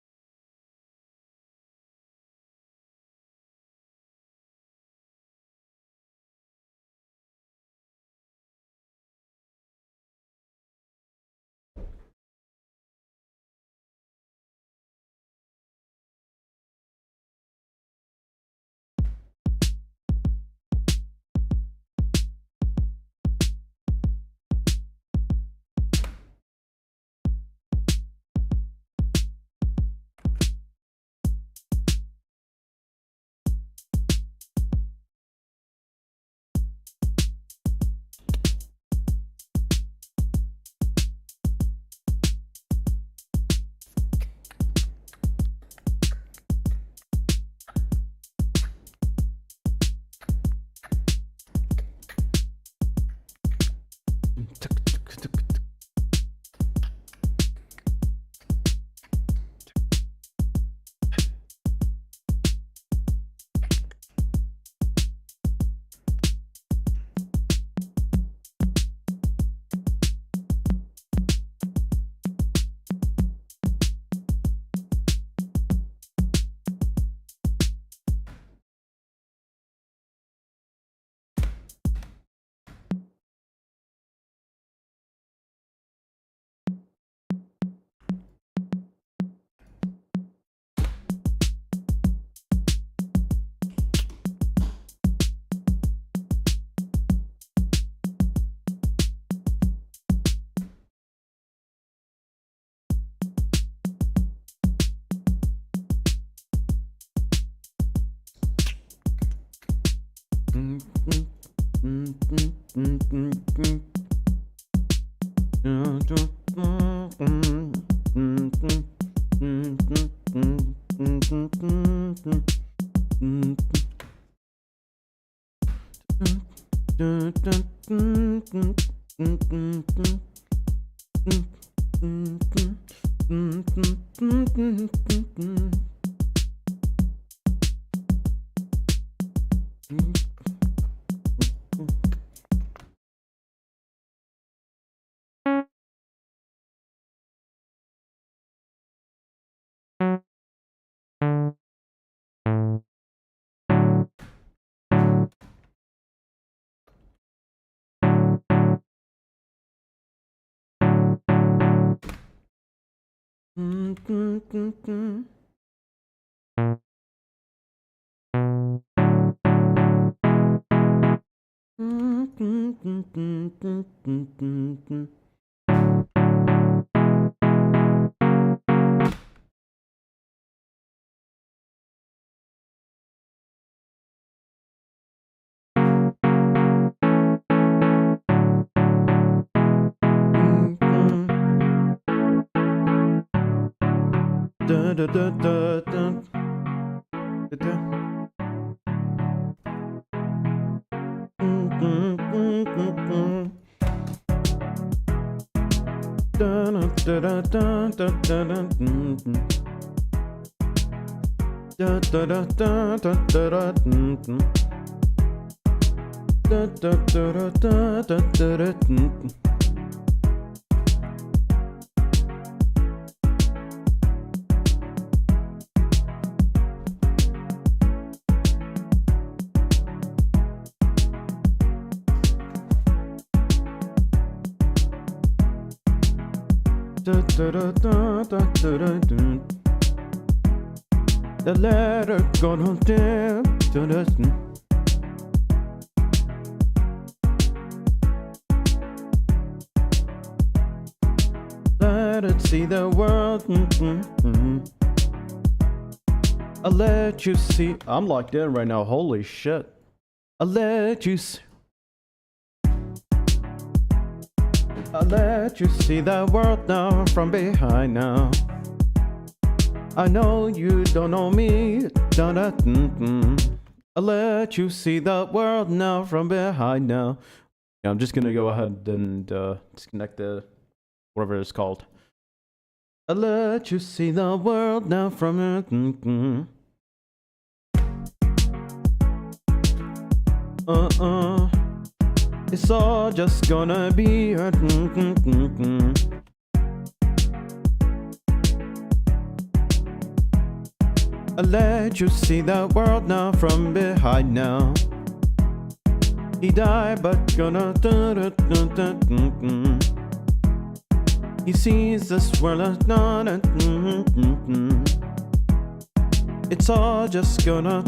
Da da da da da. Da da da da da da da. Da da da da da da da. Da da da da da da da. The letter gonna dip to the let it see the world. I'll let you see. I'm locked in right now. Holy shit. I'll let you see. I'll let you see the world now from behind now. I know you don't know me. I'll let you see the world now from behind now. Yeah, I'm just gonna go ahead and disconnect the whatever it's called. I'll let you see the world now from it's all just gonna be I'll let you see the world now from behind now. He died but gonna he sees this world as none. It's all just gonna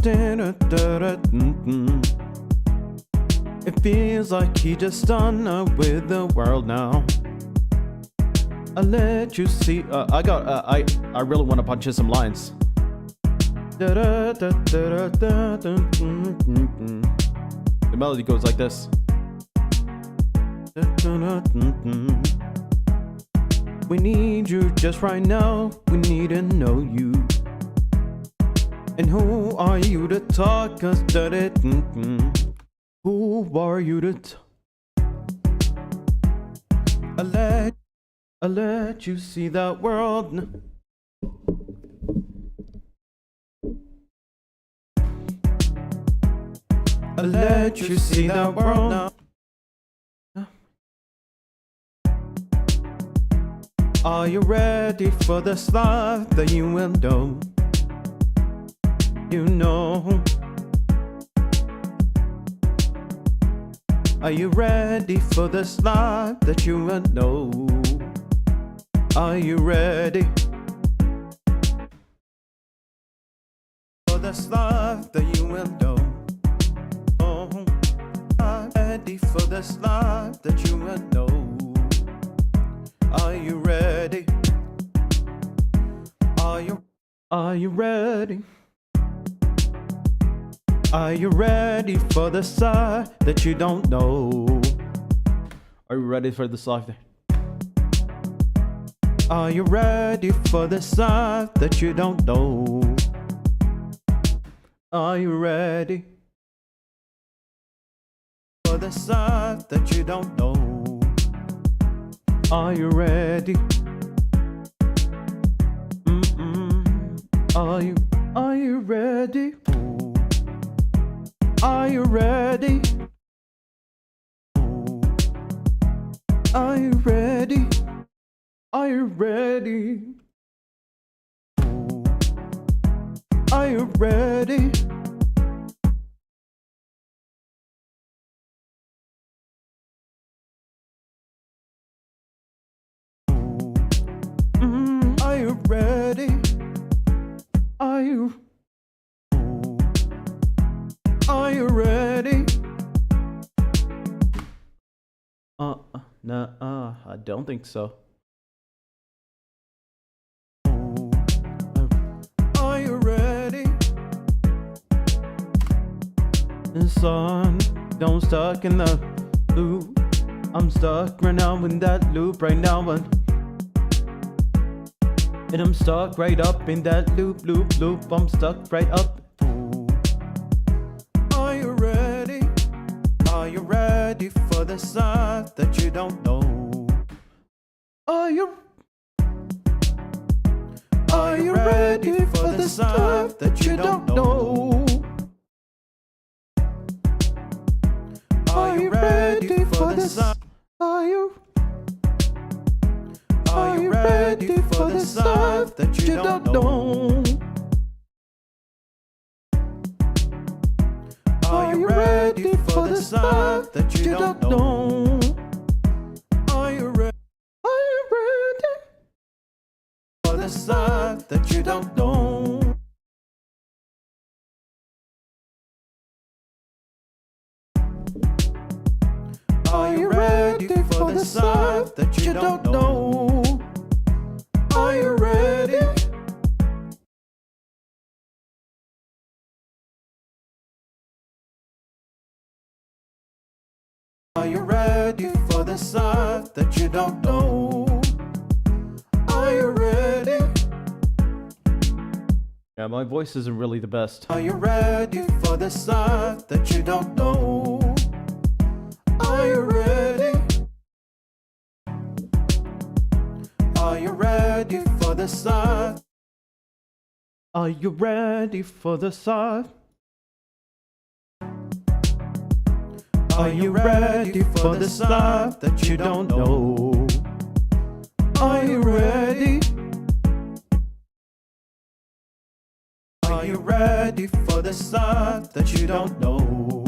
it feels like he just done with the world now. I'll let you see. I really want to punch in some lines. The melody goes like this. We need you just right now. We need to know you. And who are you to talk us? Who are you to I'll let you see that world. I'll let you see that world now. Are you ready for this life that you will know? You know. Are you ready for this life that you will know? Are you ready for this life that you will know? Oh, I'm ready for this life that you will know. Are you ready? Are you ready? Are you ready for the side that you don't know? Are you ready for the side? Are you ready for the side that you don't know? Are you ready for the side that you don't know? Are you ready? Are you ready? Ooh. Are you ready? Ooh. Are you ready? Are you ready? Ooh. Are you ready? Are you ready? Are you? Are you ready? Nah, I don't think so. Are you ready? Son, don't stuck in the loop. I'm stuck right now in that loop right now, and I'm stuck right up in that loop. I'm stuck right up. Ooh. Are you ready? Are you ready for the side that you don't know? Are you ready for the side that you don't know? Are you ready for the side? Are you ready for the side that you don't know? Are you ready for the side that you don't know? Are you ready? Are you ready for the side that you don't know? Are you ready for the side that you don't know? Are you ready? Are you ready for the side that you don't know? Are you ready? Yeah, my voice isn't really the best. Are you ready for the side that you don't know? Are you ready? Are you ready for the side? Are you ready for the side? Are you ready for the side that you don't know? Are you ready? Are you ready for the side that you don't know?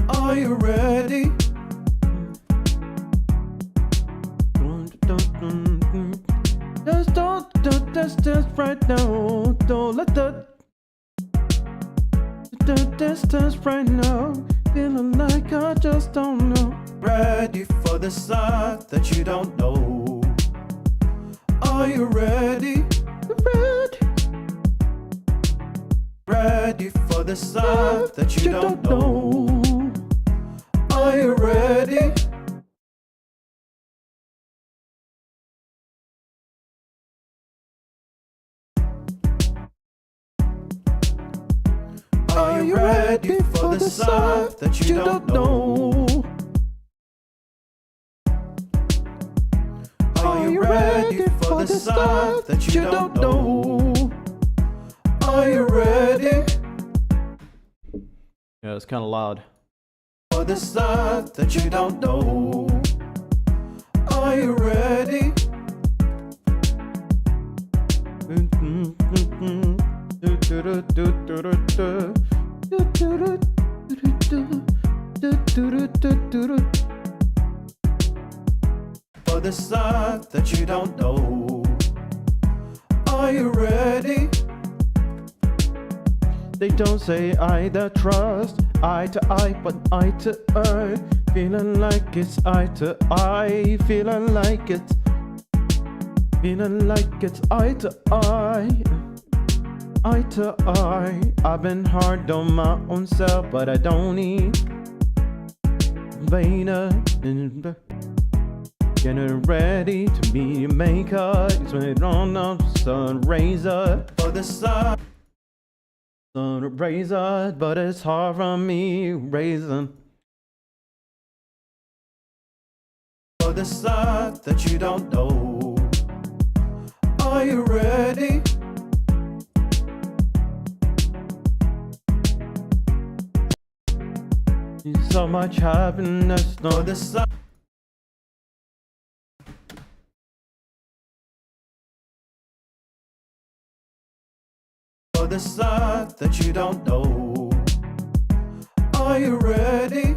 Are you ready? Just right now. Don't let the distance right now. Feeling like I just don't know. Ready for the side that you don't know? Are you ready? Ready for the side that you don't know? Are you ready? Are you ready for the side that you don't know? Are you ready for the side that you don't know? Are you ready? Yeah, it's kind of loud. For the side that you don't know. Are you ready? For the side that you don't know. Are you ready? They don't say eye to trust, eye to eye, but eye to eye. Feeling like it's eye to eye, feeling like it's eye to eye. eye to eye. I've been hard on my own self, but I don't need Vader. Getting ready to be a maker. It's when on the sun razor for the sun. Sun razor, but it's hard from me raising. For the side that you don't know. Are you ready? So much happiness, no the sun. For the side that you don't know. Are you ready?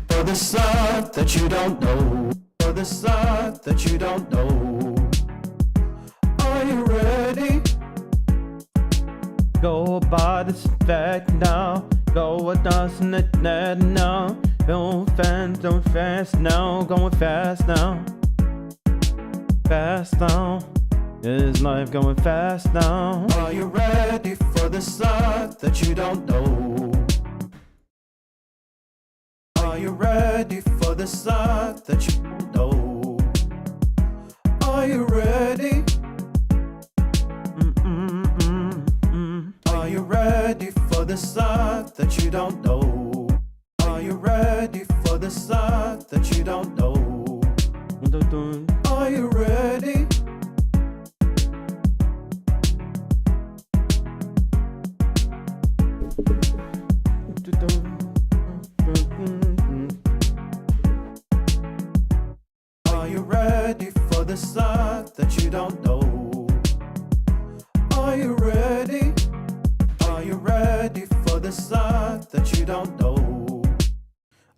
For the side that you don't know. For the side that you don't know. Are you ready? Go by this fact now. Go a dozen at that now. Don't fast now. Going fast now. Fast now. Is life going fast now? Are you ready for the side that you don't know? Are you ready for the side that you don't know? Are you ready? Are you ready for the side that you don't know? Are you ready for the side that you don't know? Are you ready? Are you ready for the side that you don't know? Are you ready? Are you ready for the side that you don't know?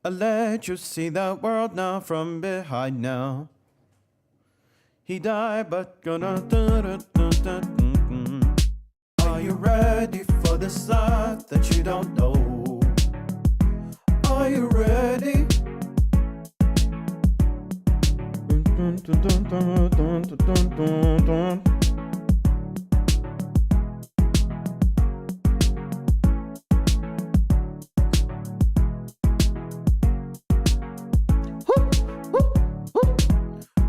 I let you see the world now from behind now. He died, but gonna. Are you ready for the side that you don't know? Are you ready?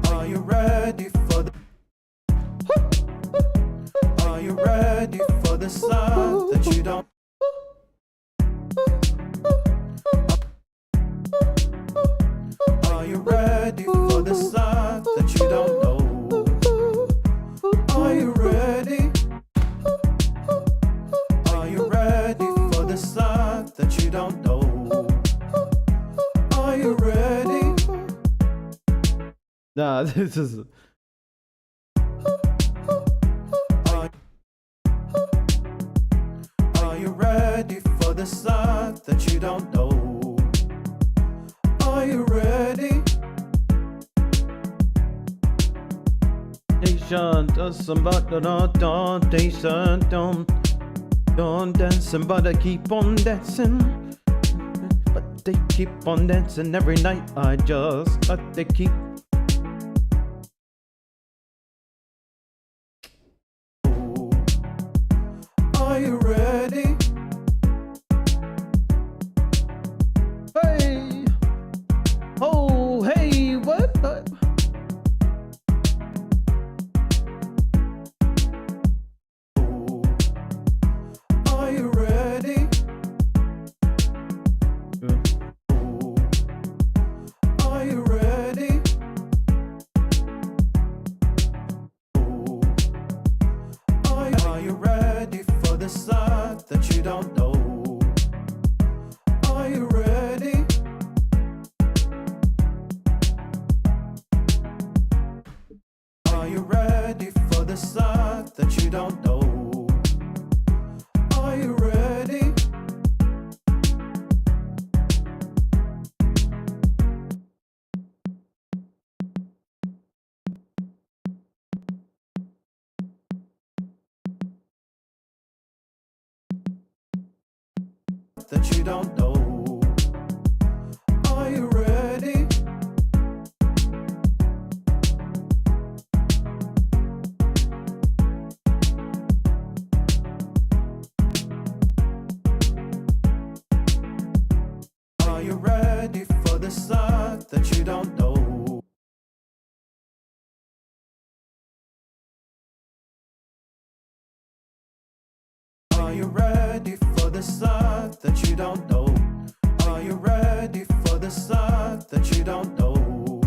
Are you ready for the? Are you ready for the side that you don't? Are you ready for the side that you don't know? Are you ready? Are you ready for the side that you don't know? Are you ready? Nah, this is. Are you ready for the side that you don't know? Are you ready? Nation does somebody don't nation don't dancing, but I keep on dancing. But they keep on dancing every night. I just let they keep. Are you ready? Hey! Oh, hey, what? Are you ready? Are you ready? Are you ready for the side that you don't know? Are you ready? Are you ready for the side that you don't know? Are you ready? That you don't know. Are you ready? side that you don't know? Are you ready for the side that you don't know? Are you ready for the side that you don't know?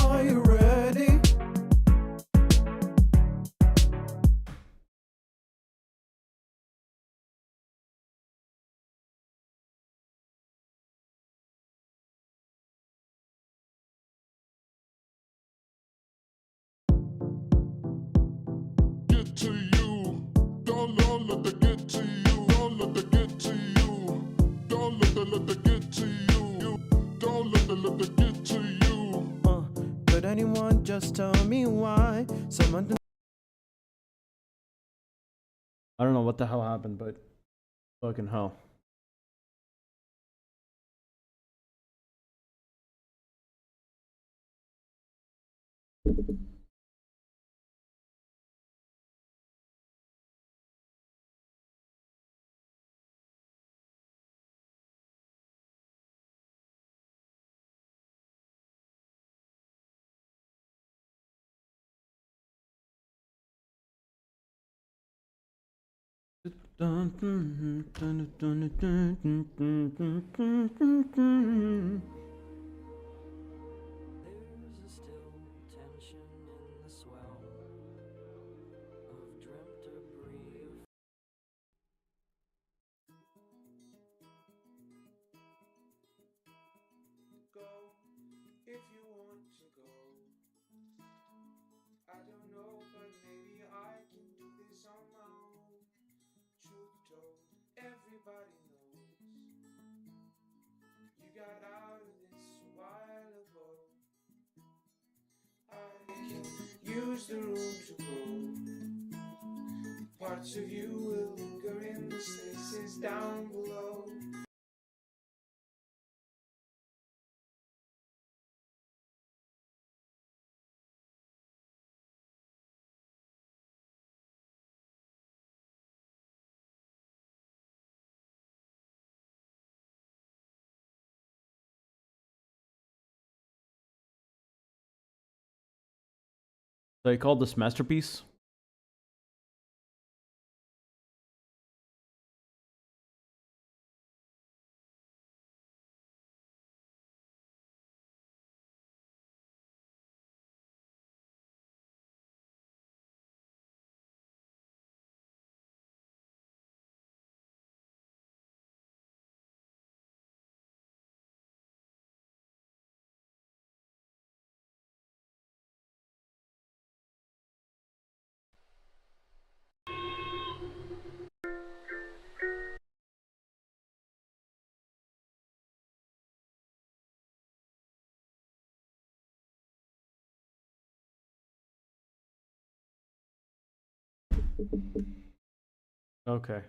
Are you ready? Get to you. Don't let it get to you. Don't let it get to you. Don't let it get to you. Don't let it get to you. Could anyone just tell me why? Someone. I don't know what the hell happened, but fucking hell. If you want to go, I don't know, but maybe I can do this on my own. Truth told, everybody knows you got out of this a while ago. I can use the room to grow. Parts of you will linger in the spaces down below. So you called this masterpiece? Okay.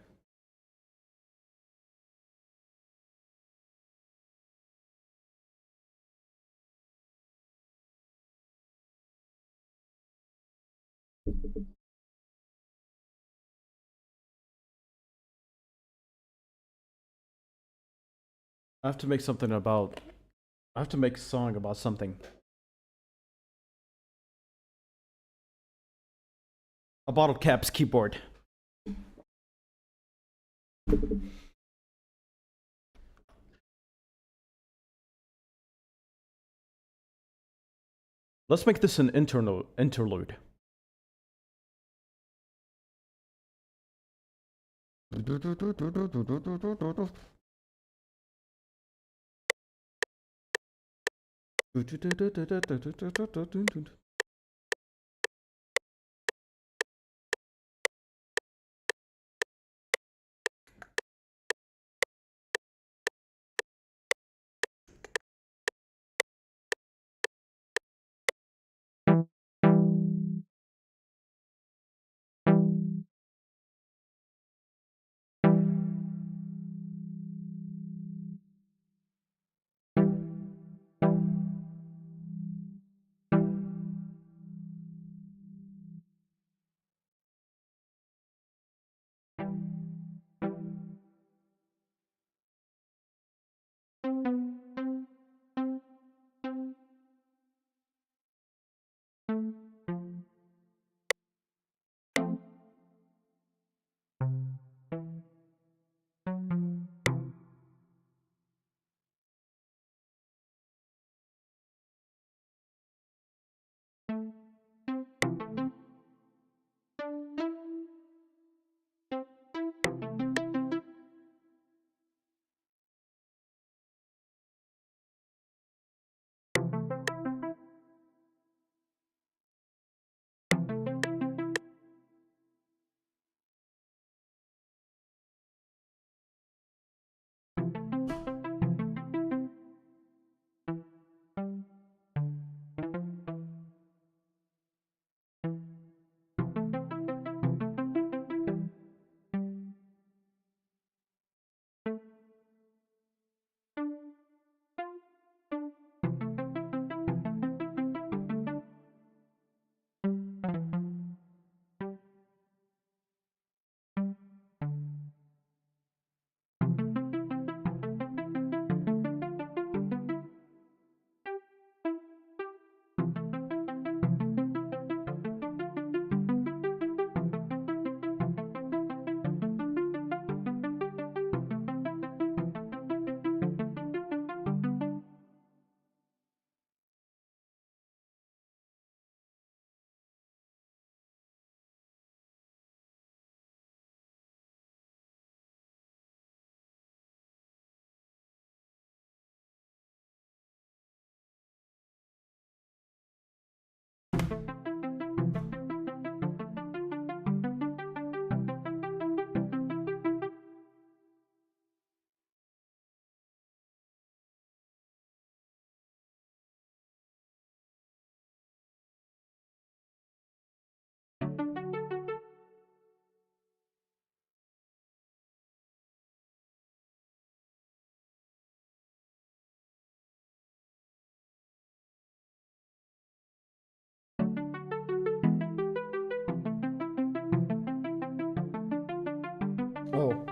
I have to make something about. I have to make a song about something. A bottle caps keyboard. Let's make this an interlude. Oh.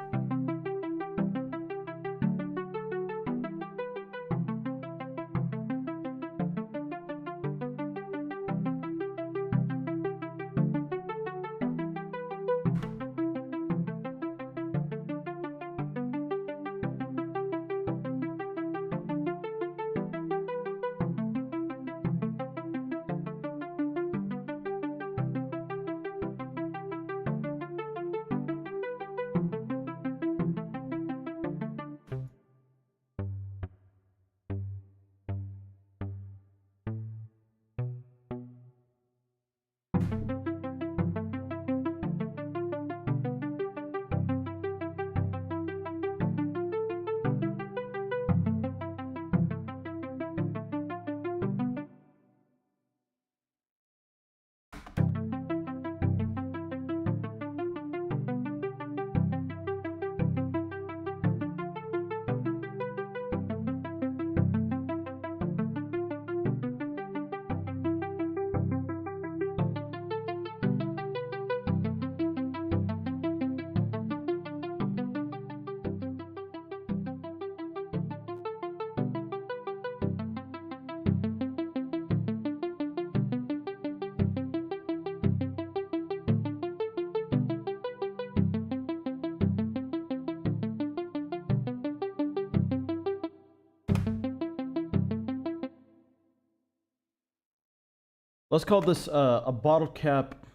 Let's call this a bottle cap,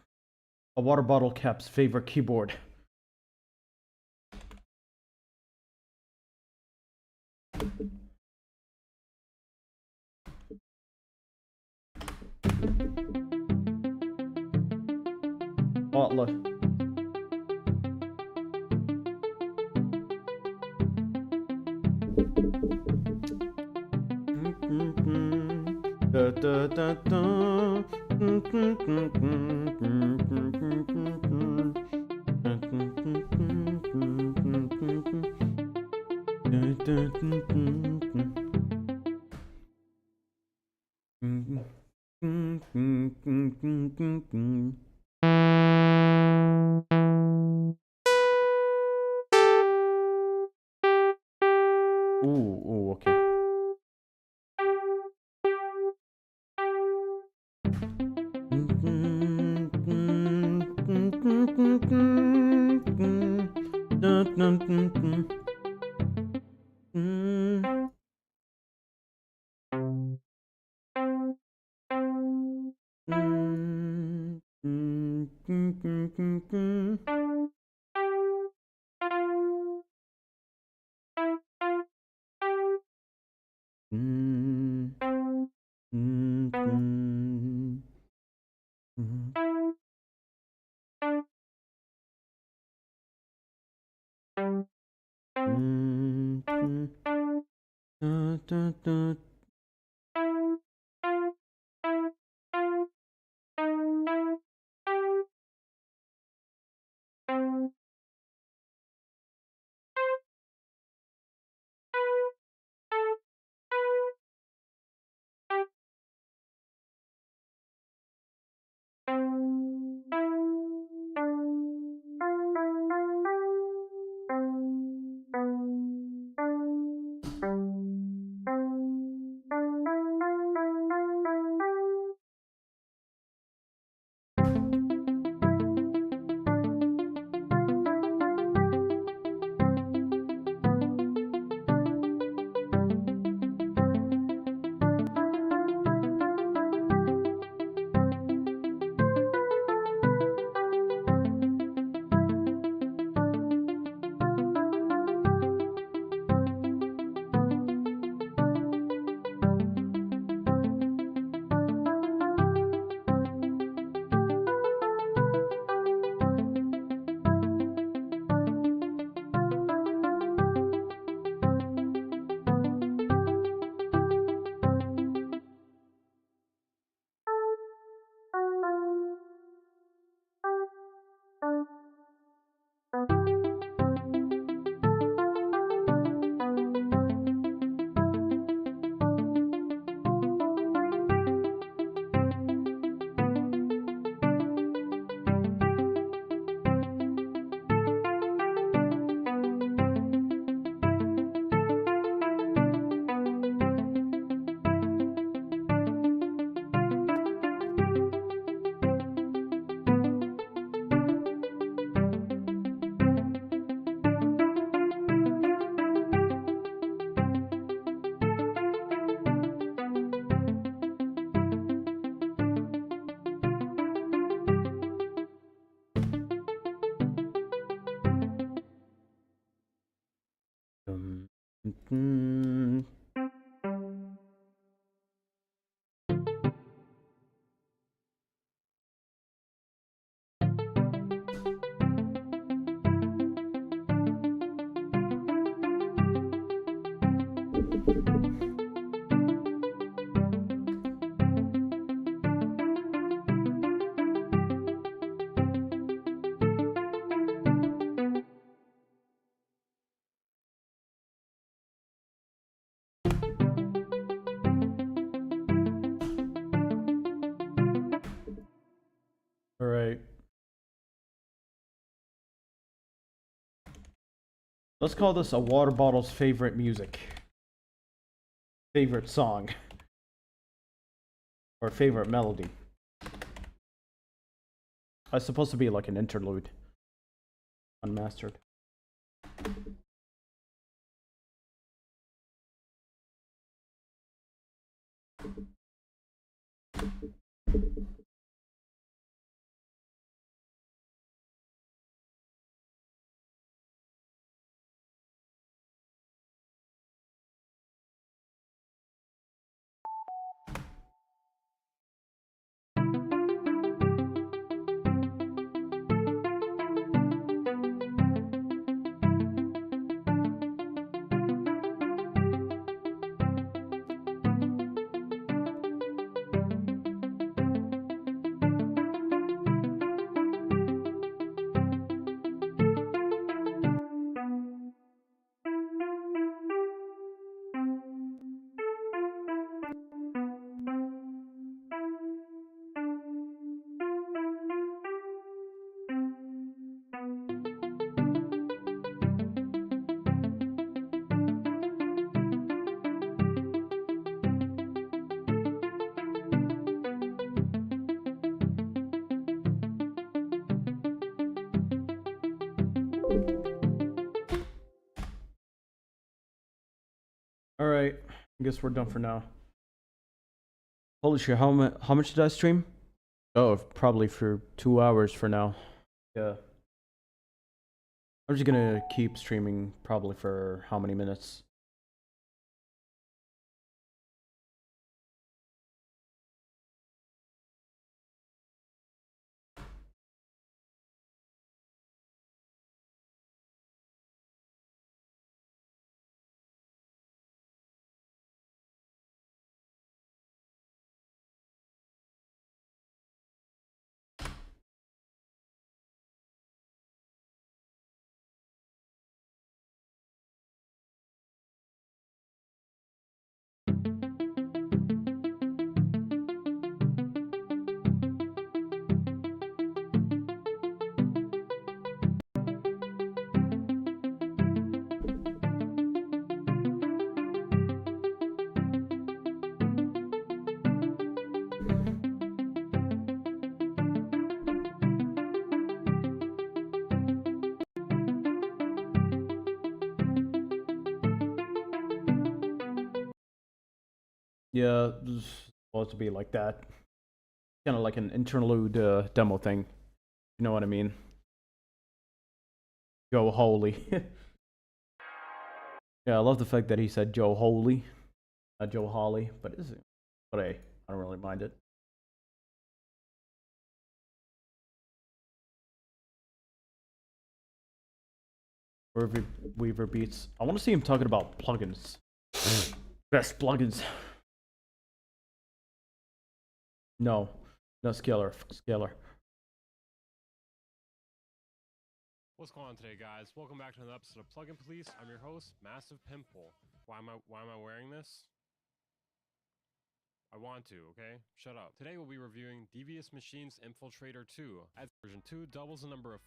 a water bottle cap's favorite keyboard. Butler. Da, da, da, da. Ooh, okay. mm. All right. Let's call this a water bottle's favorite music. Favorite song. Or favorite melody. It's supposed to be like an interlude. Unmastered. Alright, I guess we're done for now. Holy shit, how much did I stream? Oh, probably for 2 hours for now. Yeah. I'm just gonna keep streaming probably for how many minutes? Yeah, it's supposed to be like that. Kind of like an interlude demo thing. You know what I mean? Joe Holy. Yeah, I love the fact that he said Joe Holy, not Joe Holly, but hey, I don't really mind it. Weaver Beats. I want to see him talking about plugins. Best plugins. No Scalar. What's going on today, guys? Welcome back to another episode of Plugin Police. I'm your host, Massive Pimple. Why am I wearing this? I want to, okay? Shut up. Today we'll be reviewing Devious Machines Infiltrator 2. As version 2 doubles the number of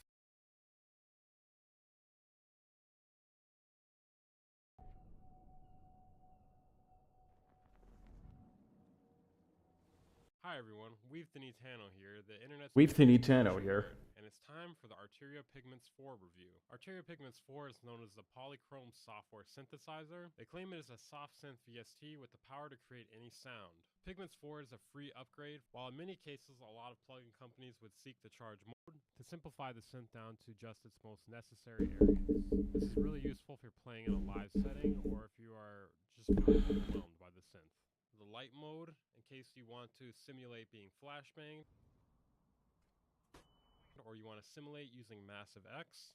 Hi everyone, Weave the Nitano here, the internet's Weave the Nitano here. and it's time for the Arteria Pigments 4 review. Arteria Pigments 4 is known as the Polychrome Software Synthesizer. They claim it is a soft synth VST with the power to create any sound. Pigments 4 is a free upgrade, while in many cases a lot of plugin companies would seek to charge more to simplify the synth down to just its most necessary areas. This is really useful if you're playing in a live setting or if you are just feeling overwhelmed by the synth. The light mode, in case you want to simulate being flashbanged, or you want to simulate using Massive X.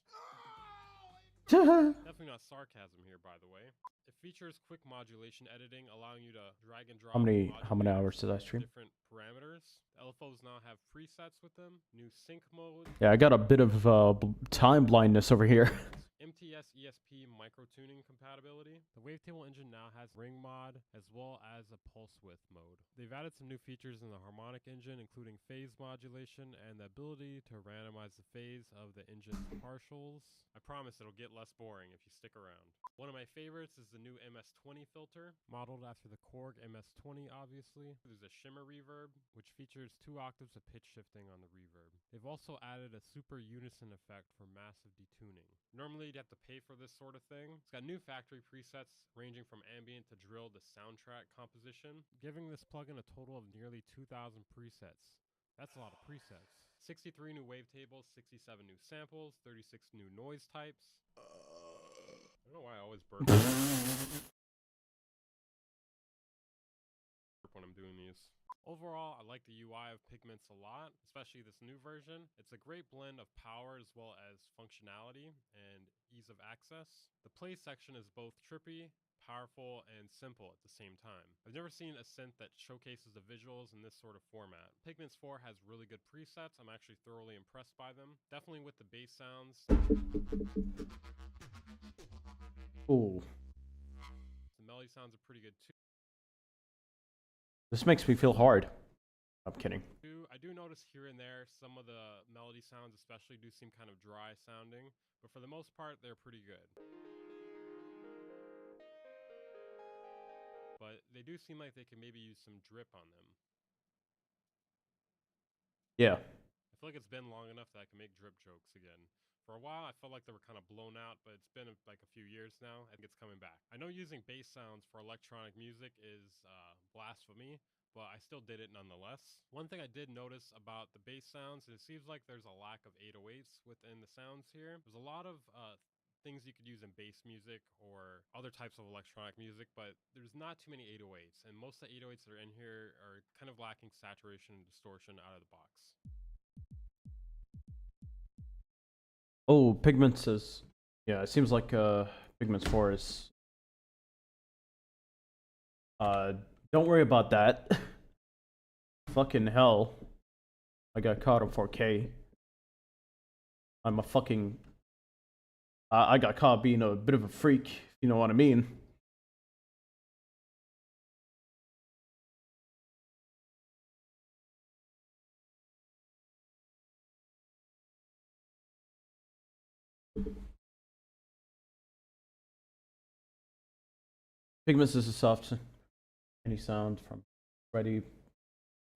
Definitely not sarcasm here, by the way. It features quick modulation editing, allowing you to drag and drop How many hours did I stream? different parameters. LFOs now have presets with them, new sync mode. Yeah, I got a bit of time blindness over here. MTS ESP micro-tuning compatibility. The Wavetable engine now has ring mod as well as a pulse width mode. They've added some new features in the harmonic engine, including phase modulation and the ability to randomize the phase of the engine's partials. I promise it'll get less boring if you stick around. One of my favorites is the new MS-20 filter, modeled after the Korg MS-20 obviously. There's a shimmer reverb, which features 2 octaves of pitch shifting on the reverb. They've also added a super unison effect for massive detuning. Normally you'd have to pay for this sort of thing. It's got new factory presets ranging from ambient to drill to soundtrack composition, giving this plugin a total of nearly 2,000 presets. That's a lot of presets. 63 new wavetables, 67 new samples, 36 new noise types. I don't know why I always burp when I'm doing these. Overall, I like the UI of Pigments a lot, especially this new version. It's a great blend of power as well as functionality and ease of access. The play section is both trippy, powerful, and simple at the same time. I've never seen a synth that showcases the visuals in this sort of format. Pigments 4 has really good presets. I'm actually thoroughly impressed by them. Definitely with the bass sounds. Ooh. The melody sounds are pretty good too. This makes me feel hard. I'm kidding. I do notice here and there some of the melody sounds especially do seem kind of dry sounding, but for the most part they're pretty good. But they do seem like they can maybe use some drip on them. Yeah. I feel like it's been long enough that I can make drip jokes again. For a while, I felt like they were kind of blown out, but it's been like a few years now. I think it's coming back. I know using bass sounds for electronic music is blasphemy, but I still did it nonetheless. One thing I did notice about the bass sounds, it seems like there's a lack of 808s within the sounds here. There's a lot of things you could use in bass music or other types of electronic music, but there's not too many 808s, and most of the 808s that are in here are kind of lacking saturation and distortion out of the box. Oh, Pigments is... Yeah, it seems like Pigments 4 is... don't worry about that. Fucking hell. I got caught on 4K. I'm a fucking... I got caught being a bit of a freak, if you know what I mean. Pigments is a soft any sound from ready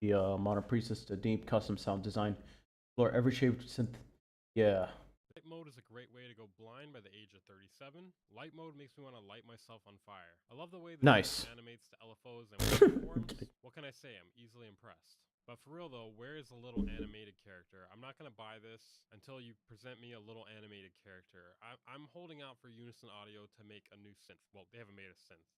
the modern presets to deep custom sound design. Explore every shaped synth. Yeah. Light mode is a great way to go blind by the age of 37. Light mode makes me want to light myself on fire. I love the way this animates the LFOs and waveforms. What can I say? I'm easily impressed. But for real though, where is the little animated character? I'm not going to buy this until you present me a little animated character. I'm holding out for Unison Audio to make a new synth. Well, they haven't made a synth.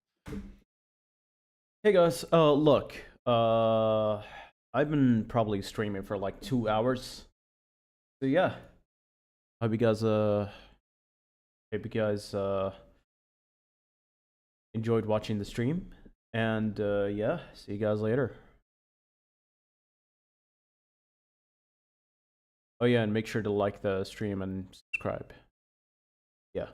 Hey guys, look, I've been probably streaming for like 2 hours. So yeah. Hope you guys enjoyed watching the stream. And yeah, see you guys later. Oh yeah, and make sure to like the stream and subscribe. Yeah.